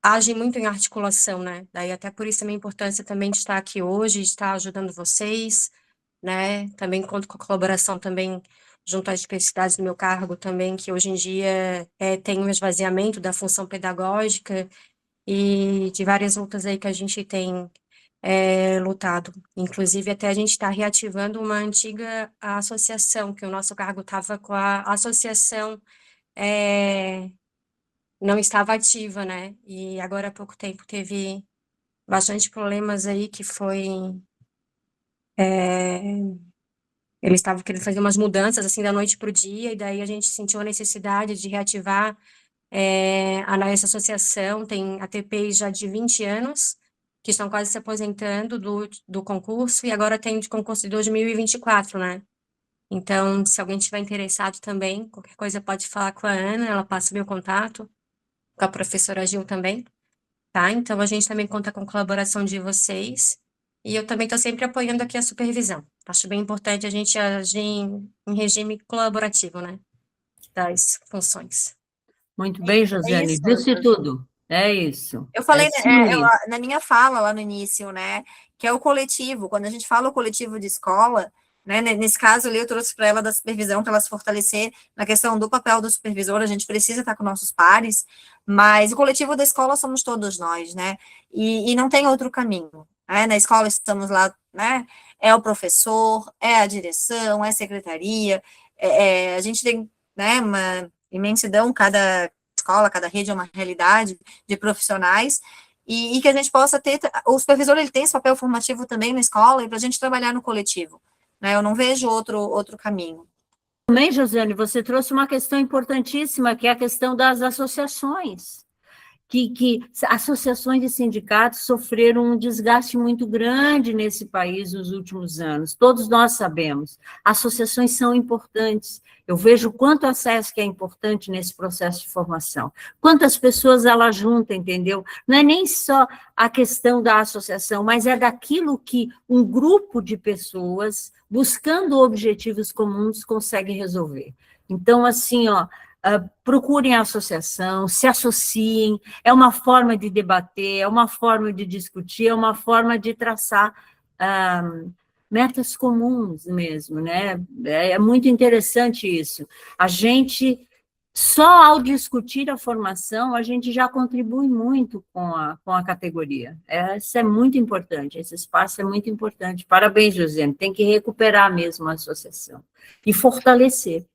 age muito em articulação, né? Daí até por isso também a importância também de estar aqui hoje, de estar ajudando vocês, né? Também conto com a colaboração também junto às especificidades do meu cargo também, que hoje em dia tem um esvaziamento da função pedagógica e de várias lutas aí que a gente tem lutado. Inclusive, até a gente está reativando uma antiga associação, que o nosso cargo estava com a associação, não estava ativa, né? E agora há pouco tempo teve bastante problemas aí, que foi... eles estavam querendo fazer umas mudanças, assim, da noite para o dia, e daí a gente sentiu a necessidade de reativar essa associação. Tem ATPs já de 20 anos, que estão quase se aposentando do concurso, e agora tem de concurso de 2024, né? Então, se alguém tiver interessado também, qualquer coisa pode falar com a Ana, ela passa o meu contato, com a professora Gil também, tá? Então, a gente também conta com a colaboração de vocês, e eu também estou sempre apoiando aqui a supervisão. Acho bem importante a gente agir em regime colaborativo, né? Das funções. Muito bem, Josiane, isso, disse tudo. É isso. Eu falei É sim. na minha fala lá no início, né, que é o coletivo. Quando a gente fala o coletivo de escola, né, nesse caso ali eu trouxe para ela da supervisão, para ela se fortalecer na questão do papel do supervisor. A gente precisa estar com nossos pares, mas o coletivo da escola somos todos nós, né, e não tem outro caminho, né? Na escola estamos lá, né, é o professor, é a direção, é a secretaria, a gente tem, né, uma imensidão, cada escola, cada rede é uma realidade de profissionais, e que a gente possa ter, o supervisor ele tem esse papel formativo também na escola, e para a gente trabalhar no coletivo, né? Eu não vejo outro caminho. Também, Josiane, você trouxe uma questão importantíssima, que é a questão das associações. Que associações e sindicatos sofreram um desgaste muito grande nesse país nos últimos anos. Todos nós sabemos. Associações são importantes. Eu vejo o quanto a SESC é importante nesse processo de formação. Quantas pessoas ela junta, entendeu? Não é nem só a questão da associação, mas é daquilo que um grupo de pessoas, buscando objetivos comuns, consegue resolver. Então, assim, ó, procurem a associação, se associem, é uma forma de debater, é uma forma de discutir, é uma forma de traçar metas comuns mesmo, né? É muito interessante isso. A gente Só ao discutir a formação, a gente já contribui muito com a categoria. Isso é muito importante, esse espaço é muito importante. Parabéns, Josiane, tem que recuperar mesmo a associação e fortalecer.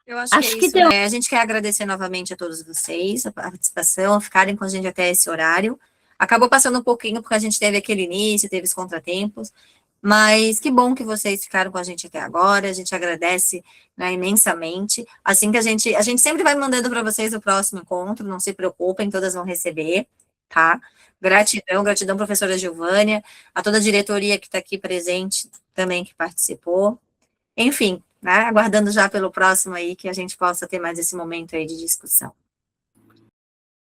Eu acho que é isso, né? A gente quer agradecer novamente a todos vocês, a participação, ficarem com a gente até esse horário. Acabou passando um pouquinho, porque a gente teve aquele início, teve os contratempos, mas que bom que vocês ficaram com a gente até agora, a gente agradece, né, imensamente. Assim que a gente sempre vai mandando para vocês o próximo encontro, não se preocupem, todas vão receber, tá? Gratidão, professora Giovânia, a toda a diretoria que está aqui presente também, que participou. Enfim, né, aguardando já pelo próximo aí, que a gente possa ter mais esse momento aí de discussão.